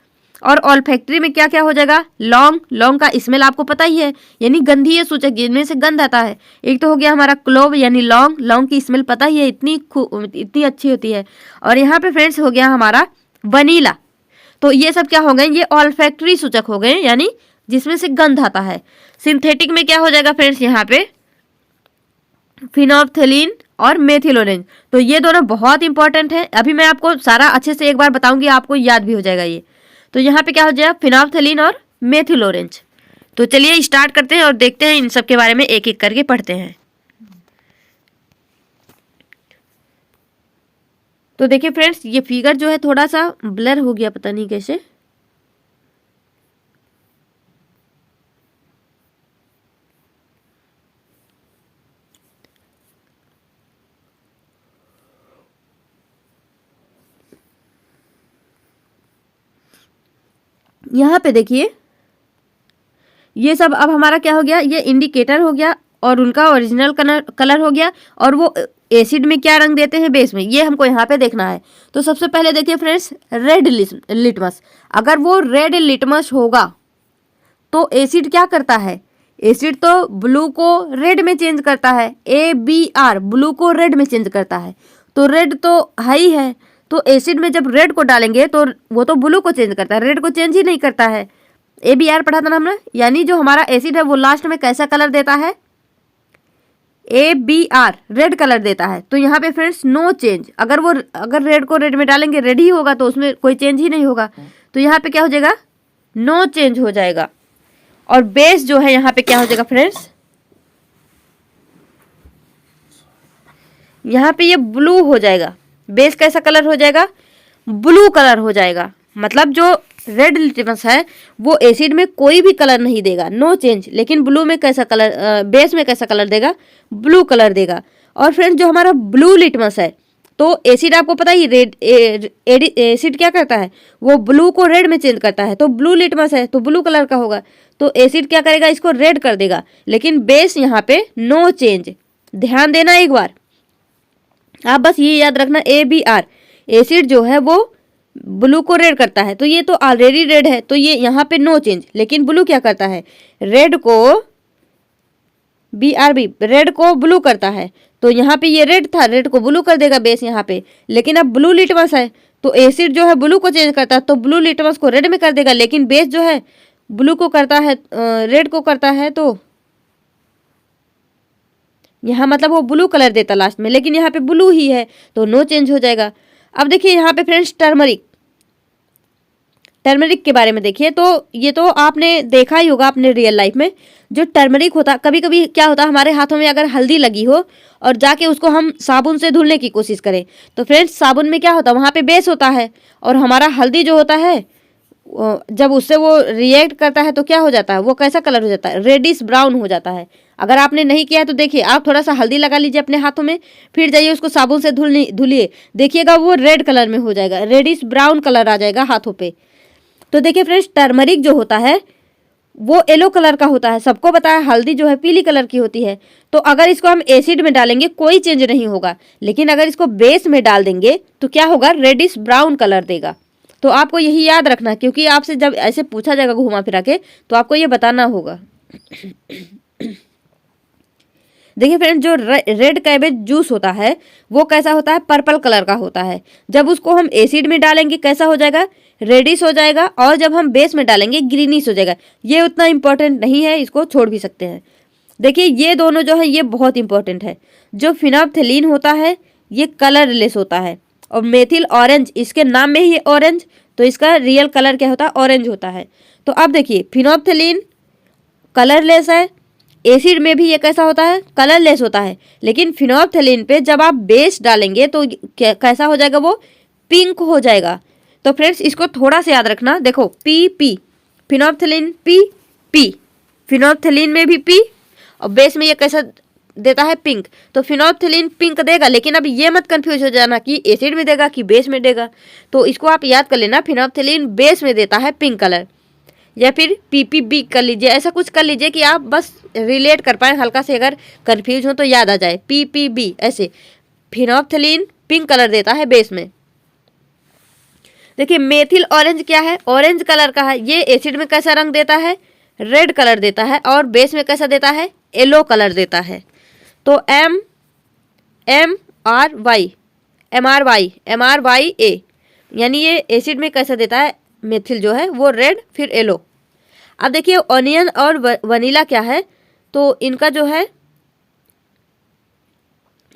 और ऑल्फैक्टरी में क्या क्या हो जाएगा, लौंग का स्मेल आपको पता ही है, यानी गंधीय सूचक जिनमें से गंध आता है। एक तो हो गया हमारा क्लोव यानी लौंग की स्मेल पता ही है, इतनी अच्छी होती है। और यहाँ पे फ्रेंड्स हो गया हमारा वनीला। तो ये सब क्या हो गए, ये ऑल्फैक्टरी सूचक हो गए, यानी जिसमें से गंध आता है। सिंथेटिक में क्या हो जाएगा फ्रेंड्स, यहाँ पे फिनोल्फ्थेलिन और मेथिल ऑरेंज। तो ये दोनों बहुत इंपॉर्टेंट है। अभी मैं आपको सारा अच्छे से एक बार बताऊंगी, आपको याद भी हो जाएगा ये। तो यहाँ पे क्या हो जाएगा फिनोल्फ्थेलिन और मेथिल ऑरेंज। तो चलिए स्टार्ट करते हैं और देखते हैं इन सब के बारे में, एक एक करके पढ़ते हैं। तो देखिए फ्रेंड्स ये फिगर जो है थोड़ा सा ब्लर हो गया, पता नहीं कैसे। यहाँ पे देखिए ये सब अब हमारा क्या हो गया, ये इंडिकेटर हो गया और उनका ओरिजिनल कलर हो गया। और वो एसिड में क्या रंग देते हैं बेस में, ये हमको यहाँ पे देखना है। तो सबसे पहले देखिए फ्रेंड्स रेड लिटमस। अगर वो रेड लिटमस होगा तो एसिड क्या करता है, एसिड तो ब्लू को रेड में चेंज करता है। ABR ब्लू को रेड में चेंज करता है। तो रेड तो हाई है, तो एसिड में जब रेड को डालेंगे तो वो तो ब्लू को चेंज करता है, रेड को चेंज ही नहीं करता है। ABR पढ़ा था ना हमने, यानी जो हमारा एसिड है वो लास्ट में कैसा कलर देता है, ABR रेड कलर देता है। तो यहाँ पे फ्रेंड्स नो चेंज, अगर रेड को रेड में डालेंगे रेड ही होगा, तो उसमें कोई चेंज ही नहीं होगा। तो यहाँ पे क्या हो जाएगा, नो चेंज हो जाएगा। और बेस जो है यहाँ पे क्या हो जाएगा फ्रेंड्स, यहाँ पे ये ब्लू हो जाएगा। बेस कैसा कलर हो जाएगा, ब्लू कलर हो जाएगा। मतलब जो रेड लिटमस है वो एसिड में कोई भी कलर नहीं देगा, नो चेंज। लेकिन ब्लू में कैसा कलर, बेस में कैसा कलर देगा, ब्लू कलर देगा। और फ्रेंड्स जो हमारा ब्लू लिटमस है, तो एसिड आपको पता ही एसिड क्या करता है, वो ब्लू को रेड में चेंज करता है। तो ब्लू लिटमस है तो ब्लू कलर का होगा, तो एसिड क्या करेगा, इसको रेड कर देगा। लेकिन बेस यहाँ पे नो चेंज। ध्यान देना एक बार, आप बस ये याद रखना, ABR एसिड जो है वो ब्लू को रेड करता है। तो ये तो ऑलरेडी रेड है, तो ये यहाँ पे नो चेंज। लेकिन ब्लू क्या करता है, रेड को BRB रेड को ब्लू करता है। तो यहाँ पे ये रेड था, रेड को ब्लू कर देगा बेस यहाँ पे। लेकिन अब ब्लू लिटमस है तो एसिड जो है ब्लू को चेंज करता है, तो ब्लू लिटमस को रेड में कर देगा। लेकिन बेस जो है ब्लू को करता है, रेड को करता है। तो यहाँ मतलब वो ब्लू कलर देता लास्ट में, लेकिन यहाँ पे ब्लू ही है तो नो चेंज हो जाएगा। अब देखिए यहाँ पे फ्रेंड्स टर्मरिक के बारे में देखिए। तो ये तो आपने देखा ही होगा अपने रियल लाइफ में, जो टर्मरिक होता, कभी कभी क्या होता हमारे हाथों में अगर हल्दी लगी हो और जाके उसको हम साबुन से धुलने की कोशिश करें, तो फ्रेंड्स साबुन में क्या होता है, वहाँ पे बेस होता है। और हमारा हल्दी जो होता है जब उससे वो रिएक्ट करता है तो क्या हो जाता है, वो कैसा कलर हो जाता है, रेडिश ब्राउन हो जाता है। अगर आपने नहीं किया है तो देखिए, आप थोड़ा सा हल्दी लगा लीजिए अपने हाथों में, फिर जाइए उसको साबुन से धुलिए, देखिएगा वो रेड कलर में हो जाएगा, रेडिश ब्राउन कलर आ जाएगा हाथों पे। तो देखिए फ्रेंड्स टर्मरिक जो होता है वो येलो कलर का होता है। सबको पता है हल्दी जो है पीली कलर की होती है। तो अगर इसको हम एसिड में डालेंगे कोई चेंज नहीं होगा, लेकिन अगर इसको बेस में डाल देंगे तो क्या होगा, रेडिश ब्राउन कलर देगा। तो आपको यही याद रखना है, क्योंकि आपसे जब ऐसे पूछा जाएगा घुमा फिरा के तो आपको ये बताना होगा। देखिए फ्रेंड्स, जो रेड कैबेज जूस होता है वो कैसा होता है, पर्पल कलर का होता है। जब उसको हम एसिड में डालेंगे कैसा हो जाएगा, रेडिश हो जाएगा, और जब हम बेस में डालेंगे ग्रीनिश हो जाएगा। ये उतना इंपॉर्टेंट नहीं है, इसको छोड़ भी सकते हैं। देखिए ये दोनों जो है ये बहुत इंपॉर्टेंट है। जो फिनोल्फ्थेलीन होता है ये कलरलेस होता है, और मेथिल ऑरेंज, इसके नाम में ही ऑरेंज, तो इसका रियल कलर क्या होता है, ऑरेंज होता है। तो अब देखिए फिनोल्फ्थेलीन कलरलेस है, एसिड में भी ये कैसा होता है, कलरलेस होता है। लेकिन फिनोल्फ्थेलीन पे जब आप बेस डालेंगे तो कैसा हो जाएगा, वो पिंक हो जाएगा। तो फ्रेंड्स इसको थोड़ा सा याद रखना। देखो पी पी, फिनोल्फ्थेलीन पी पी, फिनोल्फ्थेलीन में भी पी, और बेस में ये कैसा देता है, पिंक। तो फिनोल्फ्थेलीन पिंक देगा, लेकिन अब ये मत कंफ्यूज हो जाना कि एसिड में देगा कि बेस में देगा। तो इसको आप याद कर लेना, फिनोल्फ्थेलीन बेस में देता है पिंक कलर, या फिर पीपीबी कर लीजिए, ऐसा कुछ कर लीजिए कि आप बस रिलेट कर पाए हल्का से, अगर कंफ्यूज हो तो याद आ जाए पीपीबी। ऐसे फिनोल्फ्थेलीन पिंक कलर देता है बेस में। देखिए मेथिल ऑरेंज क्या है, ऑरेंज कलर का है। ये एसिड में कैसा रंग देता है, रेड कलर देता है, और बेस में कैसा देता है, येलो कलर देता है। तो MRY यानी ये एसिड में कैसा देता है, मेथिल जो है वो रेड फिर येलो। अब देखिए ऑनियन और वनीला क्या है, तो इनका जो है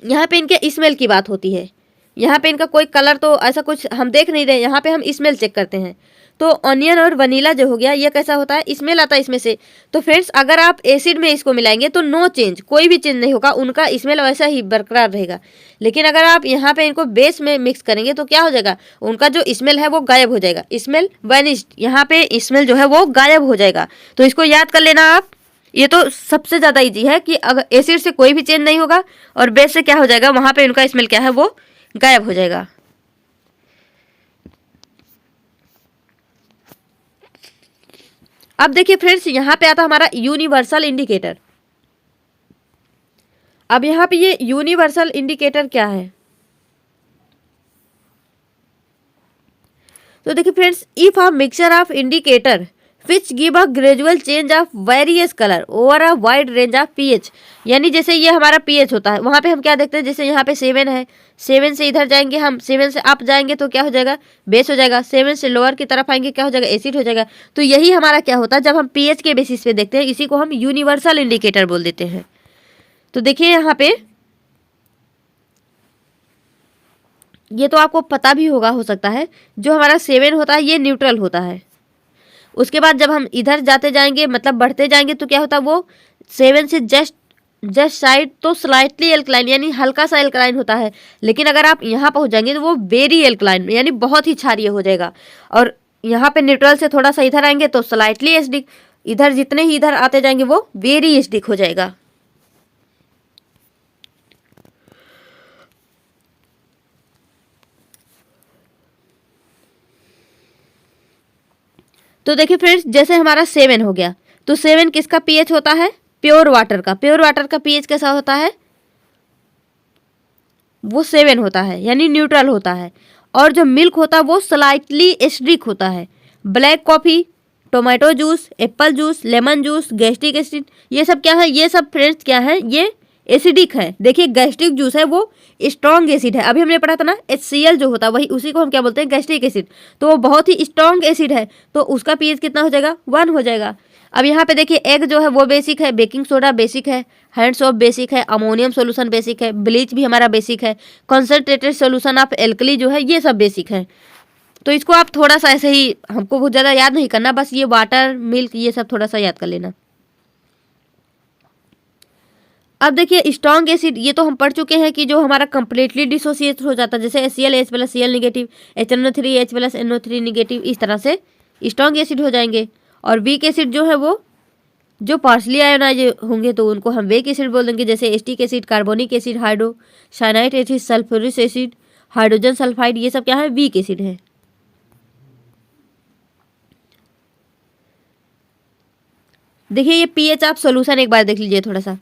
यहाँ पे इनके स्मेल की बात होती है। यहाँ पे इनका कोई कलर तो ऐसा कुछ हम देख नहीं रहे, यहाँ पे हम स्मेल चेक करते हैं। तो ऑनियन और वनीला जो हो गया ये कैसा होता है, स्मेल आता है इसमें से। तो फ्रेंड्स अगर आप एसिड में इसको मिलाएंगे तो नो चेंज, कोई भी चेंज नहीं होगा, उनका स्मेल वैसा ही बरकरार रहेगा। लेकिन अगर आप यहाँ पे इनको बेस में मिक्स करेंगे तो क्या हो जाएगा, उनका जो स्मेल है वो गायब हो जाएगा, स्मेल वैनिश्ड, यहाँ पे स्मेल जो है वो गायब हो जाएगा। तो इसको याद कर लेना आप। ये तो सबसे ज़्यादा ईजी है कि अगर एसिड से कोई भी चेंज नहीं होगा और बेस से क्या हो जाएगा, वहाँ पे उनका स्मेल क्या है वो गायब हो जाएगा। अब देखिए फ्रेंड्स यहाँ पे आता हमारा यूनिवर्सल इंडिकेटर। अब यहाँ पे ये यूनिवर्सल इंडिकेटर क्या है, तो देखिए friends, if a mixture of indicator which give a gradual change of various colour over a wide range of pH, यानी जैसे ये हमारा पीएच होता है, वहाँ पे हम क्या देखते हैं, जैसे यहाँ पे 7 है, 7 से इधर जाएंगे हम, 7 से अप जाएंगे तो क्या हो जाएगा, बेस हो जाएगा, 7 से लोअर की तरफ आएंगे क्या हो जाएगा, एसिड हो जाएगा। तो यही हमारा क्या होता है, जब हम पीएच के बेसिस पे देखते हैं, इसी को हम यूनिवर्सल इंडिकेटर बोल देते हैं। तो देखिए यहाँ पे ये तो आपको पता भी होगा, हो सकता है, जो हमारा 7 होता है ये न्यूट्रल होता है। उसके बाद जब हम इधर जाते जाएंगे, मतलब बढ़ते जाएंगे, तो क्या होता है, वो 7 से जस्ट साइड तो स्लाइटली एल्कलाइन यानी हल्का सा एल्कलाइन होता है। लेकिन अगर आप यहाँ पहुँच जाएंगे तो वो वेरी एल्कलाइन यानी बहुत ही क्षारीय हो जाएगा। और यहाँ पे न्यूट्रल से थोड़ा सा इधर आएंगे तो स्लाइटली एसिडिक, इधर जितने ही इधर आते जाएंगे वो वेरी एसिडिक हो जाएगा। तो देखिए फ्रेंड्स, जैसे हमारा 7 हो गया, तो 7 किसका पीएच होता है, प्योर वाटर का। प्योर वाटर का पीएच कैसा होता है, वो 7 होता है यानी न्यूट्रल होता है। और जो मिल्क होता है वो स्लाइटली एसिडिक होता है। Black coffee, tomato juice, Apple juice, lemon juice, gastric acid, ये सब क्या है, ये सब फ्रेंड्स क्या है, ये एसिडिक है। देखिए गैस्ट्रिक जूस है वो स्ट्रॉन्ग एसिड है, अभी हमने पढ़ा था ना HCl जो होता है वही, उसी को हम क्या बोलते हैं, गैस्ट्रिक एसिड। तो वो बहुत ही स्ट्रॉन्ग एसिड है, तो उसका पीएच कितना हो जाएगा, 1 हो जाएगा। अब यहाँ पे देखिए एग जो है वो बेसिक है, बेकिंग सोडा बेसिक है, हैंड सोप बेसिक है, अमोनियम सोल्यूशन बेसिक है, ब्लीच भी हमारा बेसिक है, कॉन्सेंट्रेटेड सोल्यूशन ऑफ एल्कली जो है, ये सब बेसिक है। तो इसको आप थोड़ा सा ऐसे ही, हमको बहुत ज़्यादा याद नहीं करना, बस ये वाटर, मिल्क, ये सब थोड़ा सा याद कर लेना। अब देखिए स्ट्रॉन्ग एसिड, ये तो हम पढ़ चुके हैं कि जो हमारा कंप्लीटली डिसोसिएट हो जाता है, जैसे HCl H+Cl negative, HNO3 H+NO3 negative, इस तरह से स्ट्रॉन्ग एसिड हो जाएंगे। और वीक एसिड जो है वो जो पार्शली आयोनाइज होंगे तो उनको हम वीक एसिड बोल देंगे, जैसे acetic acid, carbonic acid, hydrocyanide acid, sulphuric acid, hydrogen sulphide, ये सब क्या है, वीक एसिड है। देखिए ये पीएच ऑफ सॉल्यूशन एक बार देख लीजिए थोड़ा सा।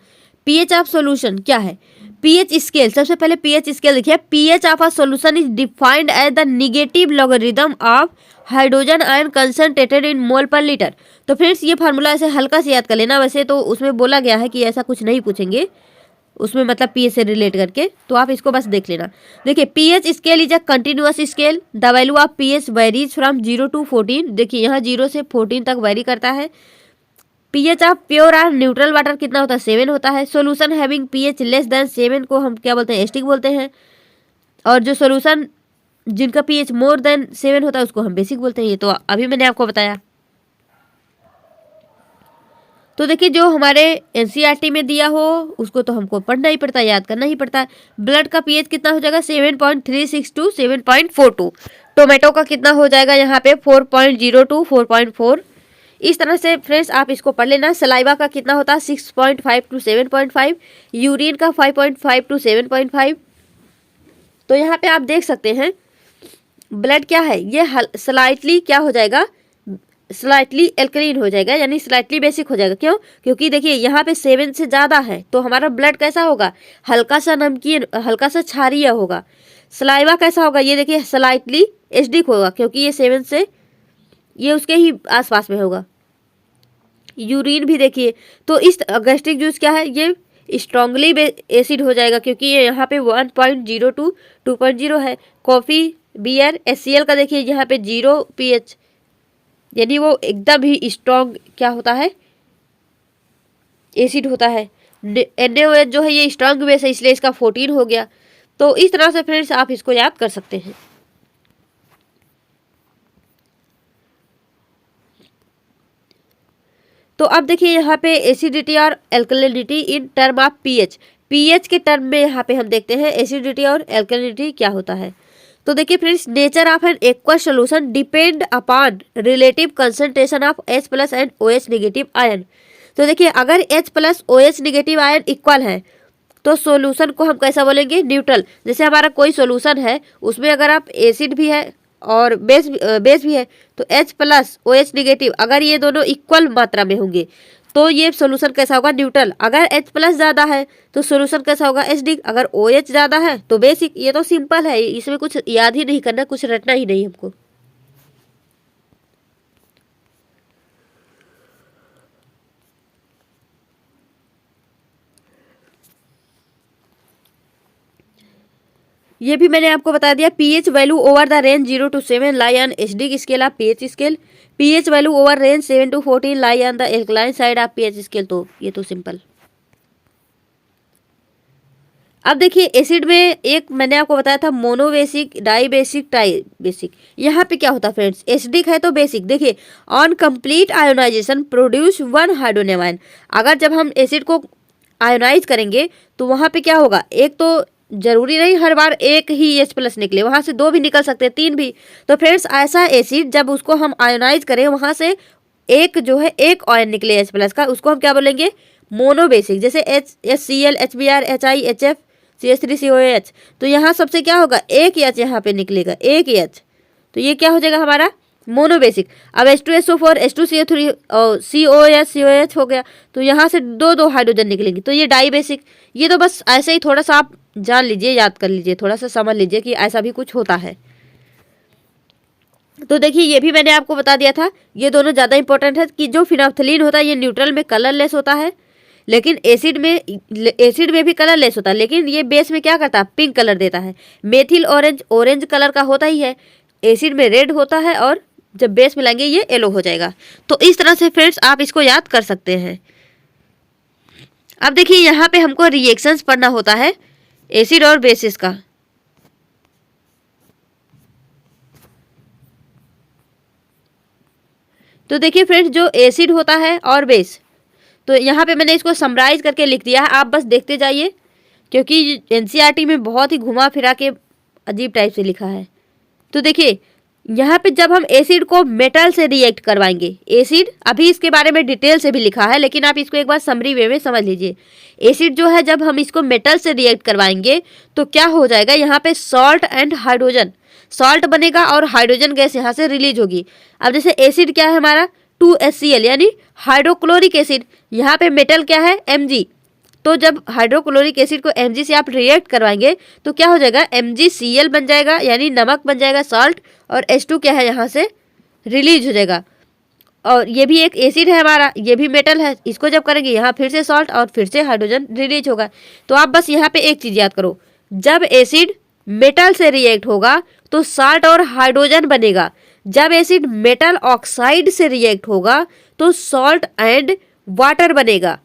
पीएच ऑफ सॉल्यूशन क्या है? पीएच स्केल, सबसे पहले पीएच स्केल देखिए। PH of a solution is defined as the negative logarithm of hydrogen ion concentrated in mole per litre. तो फ्रेंड्स ये फार्मूला ऐसे हल्का से याद कर लेना, वैसे तो उसमें बोला गया है कि ऐसा कुछ नहीं पूछेंगे उसमें, मतलब पीएच से रिलेट करके, तो आप इसको बस देख लेना। देखिए pH scale is a continuous scale, the value of pH varies from 0 to 14। देखिए यहाँ 0 से 14 तक वेरी करता है। पीएच ऑफ प्योर और न्यूट्रल वाटर कितना होता है? 7 होता है। Solution having pH less than 7 को हम क्या बोलते हैं? एसिडिक बोलते हैं। और जो सोल्यूशन जिनका पीएच मोर देन 7 होता है उसको हम बेसिक बोलते हैं। ये तो अभी मैंने आपको बताया। तो देखिए जो हमारे एनसीईआरटी में दिया हो उसको तो हमको पढ़ना ही पड़ता है, याद करना ही पड़ता है। ब्लड का पीएच कितना हो जाएगा? 7.36 to 7.42। टोमेटो का कितना हो जाएगा यहाँ पे? 4.0 to 4.4। इस तरह से फ्रेंड्स आप इसको पढ़ लेना। सलाइवा का कितना होता है? 6.5 to 7.5। यूरिन का 5.5 to 7.5। तो यहाँ पे आप देख सकते हैं ब्लड क्या है, ये स्लाइटली क्या हो जाएगा? स्लाइटली एल्कलीन हो जाएगा, यानी स्लाइटली बेसिक हो जाएगा। क्यों? क्योंकि देखिए यहाँ पे 7 से ज़्यादा है तो हमारा ब्लड कैसा होगा? हल्का सा नमकीन, हल्का सा क्षारीय होगा। सलाइवा कैसा होगा? ये देखिए स्लाइटली एसिडिक होगा, क्योंकि ये 7 से ये उसके ही आसपास में होगा। यूरिन भी देखिए, तो इस गैस्ट्रिक जूस क्या है? ये स्ट्रांगली एसिड हो जाएगा, क्योंकि ये यहाँ पे 1.0 to 2.0 है। कॉफ़ी, बियर, HCl का देखिए यहाँ पे 0 pH, यानी वो एकदम ही स्ट्रॉन्ग क्या होता है? एसिड होता है। NaOH जो है ये स्ट्रॉन्ग बेस है, इसलिए इसका 14 हो गया। तो इस तरह से फ्रेंड्स आप इसको याद कर सकते हैं। तो अब देखिए यहाँ पे एसिडिटी और alkalinity in term of pH. PH के टर्म में यहाँ पे हम देखते हैं एसिडिटी और एल्कलिनिटी क्या होता है। तो देखिए friends, nature of an aqueous solution depend upon relative concentration of H+ and OH negative ion. तो देखिए अगर H+ OH negative ion equal है तो सॉल्यूशन को हम कैसा बोलेंगे? न्यूट्रल। जैसे हमारा कोई सॉल्यूशन है उसमें अगर आप एसिड भी है और बेस भी है तो H+ OH नेगेटिव अगर ये दोनों इक्वल मात्रा में होंगे तो ये सॉल्यूशन कैसा होगा? न्यूट्रल। अगर H+ ज़्यादा है तो सॉल्यूशन कैसा होगा? एसिडिक। अगर OH ज़्यादा है तो बेसिक। ये तो सिंपल है, इसमें कुछ याद ही नहीं करना, कुछ रटना ही नहीं हमको। ये भी मैंने आपको बता दिया। PH value over the range 0 to 7 lie on acidic scale of pH scale. PH value over range 7 to 14 lie on the alkaline side of pH scale. तो ये तो सिंपल। अब देखिए एसिड में एक मैंने आपको बताया था मोनोबेसिक, डाईबेसिक, ट्राईबेसिक। यहाँ पे क्या होता है फ्रेंड्स? एसिडिक है तो बेसिक। देखिए on complete ionization produce 1 hydronium ion. अगर जब हम एसिड को आयोनाइज करेंगे तो वहाँ पे क्या होगा? एक तो जरूरी नहीं हर बार एक ही H+ निकले, वहाँ से 2 भी निकल सकते हैं, 3 भी। तो फ्रेंड्स ऐसा एसिड जब उसको हम आयोनाइज करें वहाँ से एक जो है एक आयन निकले H+ का, उसको हम क्या बोलेंगे? मोनोबेसिक। जैसे HCl, HBr, HI, HF, CH3, COOH। तो यहाँ सबसे क्या होगा? एक H यहाँ पे निकलेगा, एक H। तो ये क्या हो जाएगा हमारा? मोनोबेसिक। अब H2SO4, H2CO3 और COOH हो गया, तो यहाँ से 2 हाइड्रोजन निकलेंगे, तो ये डाईबेसिक। ये तो बस ऐसे ही थोड़ा सा आप जान लीजिए, याद कर लीजिए, थोड़ा सा समझ लीजिए कि ऐसा भी कुछ होता है। तो देखिए ये भी मैंने आपको बता दिया था। ये दोनों ज़्यादा इंपॉर्टेंट है कि जो फिनाफ्थलीन होता है ये न्यूट्रल में कलरलेस होता है, लेकिन एसिड में भी कलरलेस होता है, लेकिन ये बेस में क्या करता है? पिंक कलर देता है। मेथिल ऑरेंज कलर का होता ही है, एसिड में रेड होता है, और जब बेस मिलाएंगे ये येलो हो जाएगा। तो इस तरह से फ्रेंड्स आप इसको याद कर सकते हैं। अब देखिए यहाँ पे हमको रिएक्शंस पढ़ना होता है एसिड और बेसिस का। तो देखिए फ्रेंड्स, जो एसिड होता है और बेस, तो यहाँ पे मैंने इसको समराइज करके लिख दिया है, आप बस देखते जाइए, क्योंकि एनसीईआरटी में बहुत ही घुमा फिरा के अजीब टाइप से लिखा है। तो देखिए यहाँ पे जब हम एसिड को मेटल से रिएक्ट करवाएंगे, एसिड अभी इसके बारे में डिटेल से भी लिखा है, लेकिन आप इसको एक बार समरी वे में समझ लीजिए। एसिड जो है जब हम इसको मेटल से रिएक्ट करवाएंगे तो क्या हो जाएगा? यहाँ पे सॉल्ट एंड हाइड्रोजन, सॉल्ट बनेगा और हाइड्रोजन गैस यहाँ से रिलीज होगी। अब जैसे एसिड क्या है हमारा? 2HCl यानी हाइड्रोक्लोरिक एसिड। यहाँ पे मेटल क्या है, Mg। तो जब हाइड्रोक्लोरिक एसिड को Mg से आप रिएक्ट करवाएंगे तो क्या हो जाएगा, MgCl बन जाएगा यानी नमक बन जाएगा, सॉल्ट, और H2 क्या है यहाँ से रिलीज हो जाएगा। और ये भी एक एसिड है हमारा, ये भी मेटल है, इसको जब करेंगे यहाँ फिर से सॉल्ट और फिर से हाइड्रोजन रिलीज होगा। तो आप बस यहाँ पे एक चीज़ याद करो, जब एसिड मेटल से रिएक्ट होगा तो साल्ट और हाइड्रोजन बनेगा, जब एसिड मेटल ऑक्साइड से रिएक्ट होगा तो सॉल्ट एंड वाटर बनेगा।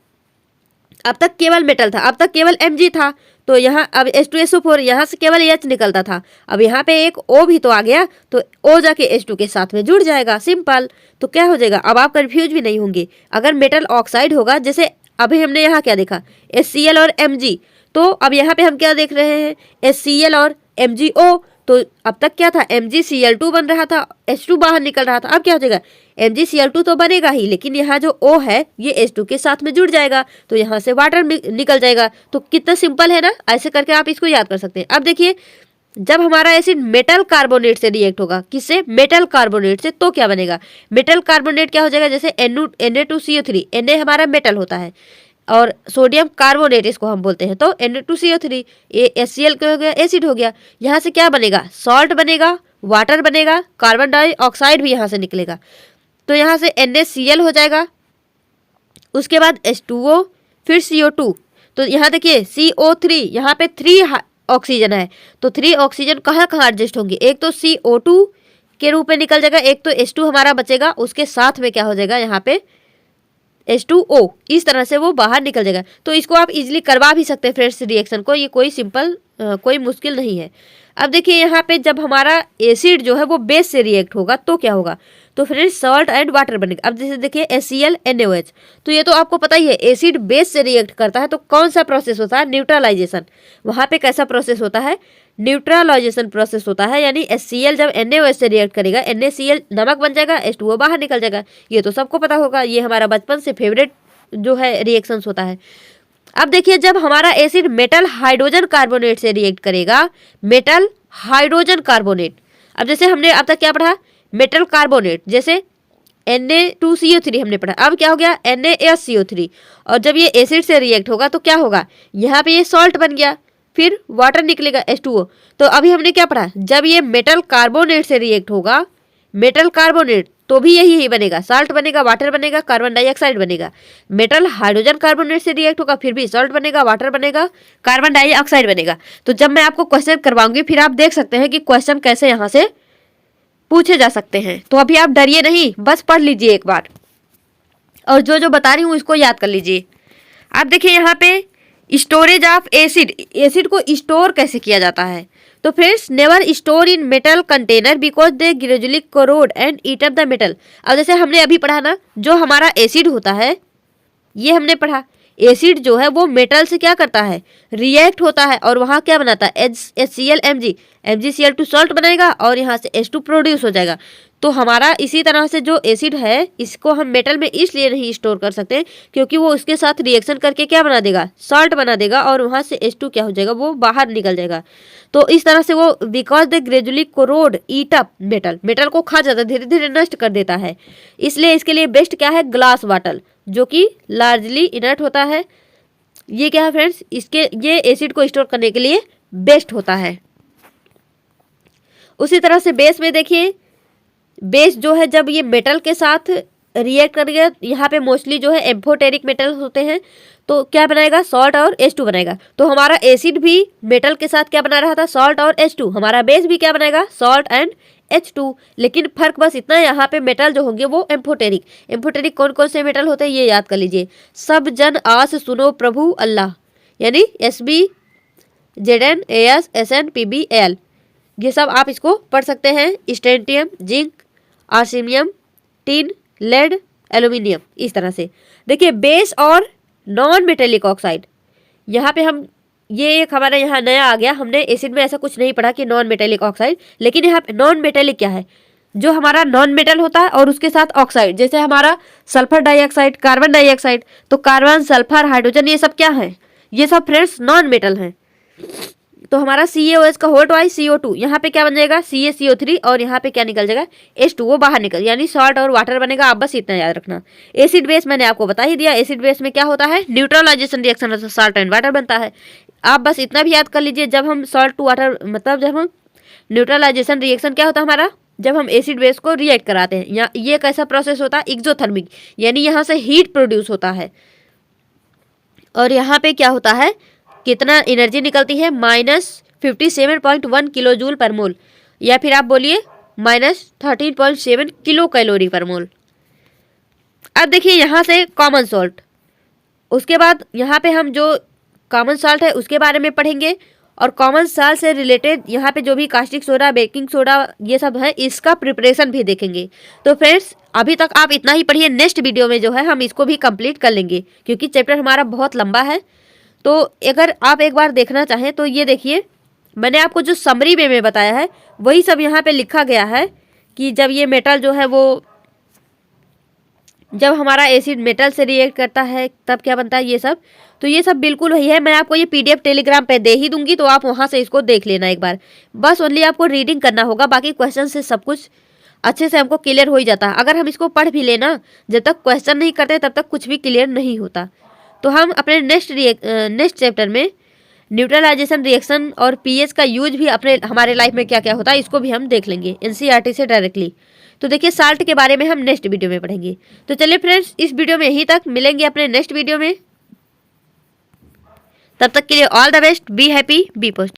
अब तक केवल मेटल था, अब तक केवल Mg था, तो यहाँ अब H2SO4 यहाँ से केवल H निकलता था, अब यहाँ पे एक O भी तो आ गया, तो O जाके H2 के साथ में जुड़ जाएगा, सिंपल। तो क्या हो जाएगा, अब आप कंफ्यूज भी नहीं होंगे। अगर मेटल ऑक्साइड होगा, जैसे अभी हमने यहाँ क्या देखा, HCl और Mg, तो अब यहाँ पे हम क्या देख रहे हैं, HCl और MgO। तो अब तक क्या था, MgCl2 बन रहा था, H2 बाहर निकल रहा था। अब क्या हो जाएगा, MgCl2 तो बनेगा ही, लेकिन यहाँ जो O है ये H2 के साथ में जुड़ जाएगा, तो यहाँ से वाटर निकल जाएगा। तो कितना सिंपल है ना, ऐसे करके आप इसको याद कर सकते हैं। अब देखिए, जब हमारा एसिड मेटल कार्बोनेट से रिएक्ट होगा, किससे, मेटल कार्बोनेट से, तो क्या बनेगा, मेटल कार्बोनेट क्या हो जाएगा, जैसे Na2CO3, Na हमारा मेटल होता है और सोडियम कार्बोनेट इसको हम बोलते हैं, तो Na2CO3, ये HCl क्या हो गया, एसिड हो गया। यहाँ से क्या बनेगा, सॉल्ट बनेगा, वाटर बनेगा, कार्बन डाइऑक्साइड भी यहाँ से निकलेगा, तो यहाँ से NaCl हो जाएगा, उसके बाद H2O, फिर CO2। तो यहाँ देखिए CO3, यहाँ पे 3 ऑक्सीजन है, तो 3 ऑक्सीजन कहाँ कहाँ एडजस्ट होंगे, एक तो CO2 के रूप में निकल जाएगा, एक तो H2 हमारा बचेगा, उसके साथ में क्या हो जाएगा यहाँ पे H2O, इस तरह से वो बाहर निकल जाएगा। तो इसको आप इजीली करवा भी सकते हैं फ्रेंड्स रिएक्शन को, ये कोई सिंपल कोई मुश्किल नहीं है। अब देखिए यहाँ पे जब हमारा एसिड जो है वो बेस से रिएक्ट होगा तो क्या होगा, तो फ्रेंड्स सॉल्ट एंड वाटर बनेगा। अब जैसे देखिए HCl NaOH, तो ये तो आपको पता ही है, एसिड बेस से रिएक्ट करता है तो कौन सा प्रोसेस होता है, न्यूट्रलाइजेशन। वहाँ पे कैसा प्रोसेस होता है, न्यूट्रलाइजेशन प्रोसेस होता है, यानी HCl जब NaOH से रिएक्ट करेगा, NaCl नमक बन जाएगा, H2O बाहर निकल जाएगा। ये तो सबको पता होगा, ये हमारा बचपन से फेवरेट जो है रिएक्शंस होता है। अब देखिए, जब हमारा एसिड मेटल हाइड्रोजन कार्बोनेट से रिएक्ट करेगा, मेटल हाइड्रोजन कार्बोनेट, अब जैसे हमने अब तक क्या पढ़ा, मेटल कार्बोनेट, जैसे Na2CO3 हमने पढ़ा, अब क्या हो गया NaSCO3, और जब ये एसिड से रिएक्ट होगा तो क्या होगा, यहाँ पे ये सॉल्ट बन गया, फिर वाटर निकलेगा H2O। तो अभी हमने क्या पढ़ा, जब ये मेटल कार्बोनेट से रिएक्ट होगा, मेटल कार्बोनेट, तो भी यही बनेगा, सॉल्ट बनेगा, वाटर बनेगा, कार्बन डाइऑक्साइड बनेगा। मेटल हाइड्रोजन कार्बोनेट से रिएक्ट होगा, फिर भी सॉल्ट बनेगा, वाटर बनेगा, कार्बन डाइऑक्साइड बनेगा। तो जब मैं आपको क्वेश्चन करवाऊंगी फिर आप देख सकते हैं कि क्वेश्चन कैसे यहाँ से पूछे जा सकते हैं। तो अभी आप डरिए नहीं, बस पढ़ लीजिए एक बार, और जो जो बता रही हूँ इसको याद कर लीजिए। आप देखिए यहाँ पे स्टोरेज ऑफ एसिड, एसिड को स्टोर कैसे किया जाता है, तो friends never store in metal container because they gradually corrode and eat up the metal. अब जैसे हमने अभी पढ़ा ना, जो हमारा एसिड होता है, ये हमने पढ़ा, एसिड जो है वो मेटल से क्या करता है, रिएक्ट होता है, और वहाँ क्या बनाता है, HCl MgCl2 सॉल्ट बनाएगा, और यहाँ से H2 प्रोड्यूस हो जाएगा। तो हमारा इसी तरह से जो एसिड है, इसको हम मेटल में इसलिए नहीं स्टोर कर सकते क्योंकि वो उसके साथ रिएक्शन करके क्या बना देगा, सॉल्ट बना देगा, और वहाँ से H2 क्या हो जाएगा, वो बाहर निकल जाएगा। तो इस तरह से वो because they gradually corrode eat up metal, metal को खा जाता है, धीरे धीरे नष्ट कर देता है। इसलिए इसके लिए बेस्ट क्या है, ग्लास बॉटल, जो कि लार्जली इनर्ट होता है। ये क्या है फ्रेंड्स, इसके ये एसिड को स्टोर करने के लिए बेस्ट होता है। उसी तरह से बेस में देखिए, बेस जो है जब ये मेटल के साथ रिएक्ट करेगा, यहाँ पे मोस्टली जो है एम्फोटेरिक मेटल होते हैं, तो क्या बनाएगा, सॉल्ट और H2 बनाएगा। तो हमारा एसिड भी मेटल के साथ क्या बना रहा था, सॉल्ट और H2, हमारा बेस भी क्या बनाएगा, सॉल्ट एंड H2। लेकिन फर्क बस इतना है, यहाँ पे मेटल जो होंगे वो एम्फोटेरिक। एम्फोटेरिक कौन कौन से मेटल होते हैं ये याद कर लीजिए, सब जन आस सुनो प्रभु अल्लाह, यानी Sb Zn As Sn Pbl, ये सब आप इसको पढ़ सकते हैं। Strontium, zinc, arsenium, tin, lead, aluminium, इस तरह से। देखिए बेस और नॉन मेटेलिक ऑक्साइड, यहाँ पे हम ये एक हमारा यहाँ नया आ गया, हमने एसिड में ऐसा कुछ नहीं पढ़ा कि नॉन मेटेलिक ऑक्साइड, लेकिन यहाँ पे नॉन मेटेलिक क्या है, जो हमारा नॉन मेटल होता है और उसके साथ ऑक्साइड, जैसे हमारा सल्फर डाइऑक्साइड, कार्बन डाइऑक्साइड, तो कार्बन, सल्फर, हाइड्रोजन, ये सब क्या है, ये सब फ्रेंड्स नॉन मेटल हैं। तो हमारा CaOH का होल ट्वाइस CO2, यहाँ पे क्या बन जाएगा CaCO3 और यहाँ पे क्या निकल जाएगा H2, वो बाहर निकल, यानी सॉल्ट और वाटर बनेगा। आप बस इतना याद रखना। एसिड बेस मैंने आपको बता ही दिया, एसिड बेस में क्या होता है न्यूट्रलाइजेशन रिएक्शन होता है, सॉल्ट एंड वाटर बनता है। आप बस इतना भी याद कर लीजिए, जब हम सॉल्ट टू वाटर मतलब जब हम न्यूट्रलाइजेशन रिएक्शन क्या होता है हमारा, जब हम एसिड बेस को रिएक्ट कराते हैं, या ये कैसा प्रोसेस होता है एक्सोथर्मिक, यानी यहाँ से हीट प्रोड्यूस होता है। और यहाँ पे क्या होता है कितना एनर्जी निकलती है -57.1 किलो जूल पर मोल, या फिर आप बोलिए -13.7 किलो कैलोरी पर मोल। अब देखिए यहाँ से कॉमन सॉल्ट, उसके बाद यहाँ पे हम जो कॉमन सॉल्ट है उसके बारे में पढ़ेंगे, और कॉमन सॉल्ट से रिलेटेड यहाँ पे जो भी कास्टिक सोडा, बेकिंग सोडा, ये सब है, इसका प्रिपरेशन भी देखेंगे। तो फ्रेंड्स अभी तक आप इतना ही पढ़िए, नेक्स्ट वीडियो में जो है हम इसको भी कंप्लीट कर लेंगे, क्योंकि चैप्टर हमारा बहुत लंबा है। तो अगर आप एक बार देखना चाहें तो ये देखिए, मैंने आपको जो समरी वे में बताया है वही सब यहाँ पे लिखा गया है कि जब ये मेटल जो है वो, जब हमारा एसिड मेटल से रिएक्ट करता है तब क्या बनता है, ये सब। तो ये सब बिल्कुल वही है। मैं आपको ये PDF टेलीग्राम पे दे ही दूंगी, तो आप वहाँ से इसको देख लेना एक बार। बस ओनली आपको रीडिंग करना होगा, बाकी क्वेश्चन से सब कुछ अच्छे से हमको क्लियर हो ही जाता है। अगर हम इसको पढ़ भी लेना, जब तक क्वेश्चन नहीं करते तब तक कुछ भी क्लियर नहीं होता। तो हम अपने नेक्स्ट चैप्टर में न्यूट्रलाइजेशन रिएक्शन और pH का यूज भी अपने हमारे लाइफ में क्या क्या होता है इसको भी हम देख लेंगे NCERT से डायरेक्टली। तो देखिए साल्ट के बारे में हम नेक्स्ट वीडियो में पढ़ेंगे। तो चलिए फ्रेंड्स, इस वीडियो में यहीं तक, मिलेंगे अपने नेक्स्ट वीडियो में। तब तक के लिए all the best, be happy, be positive.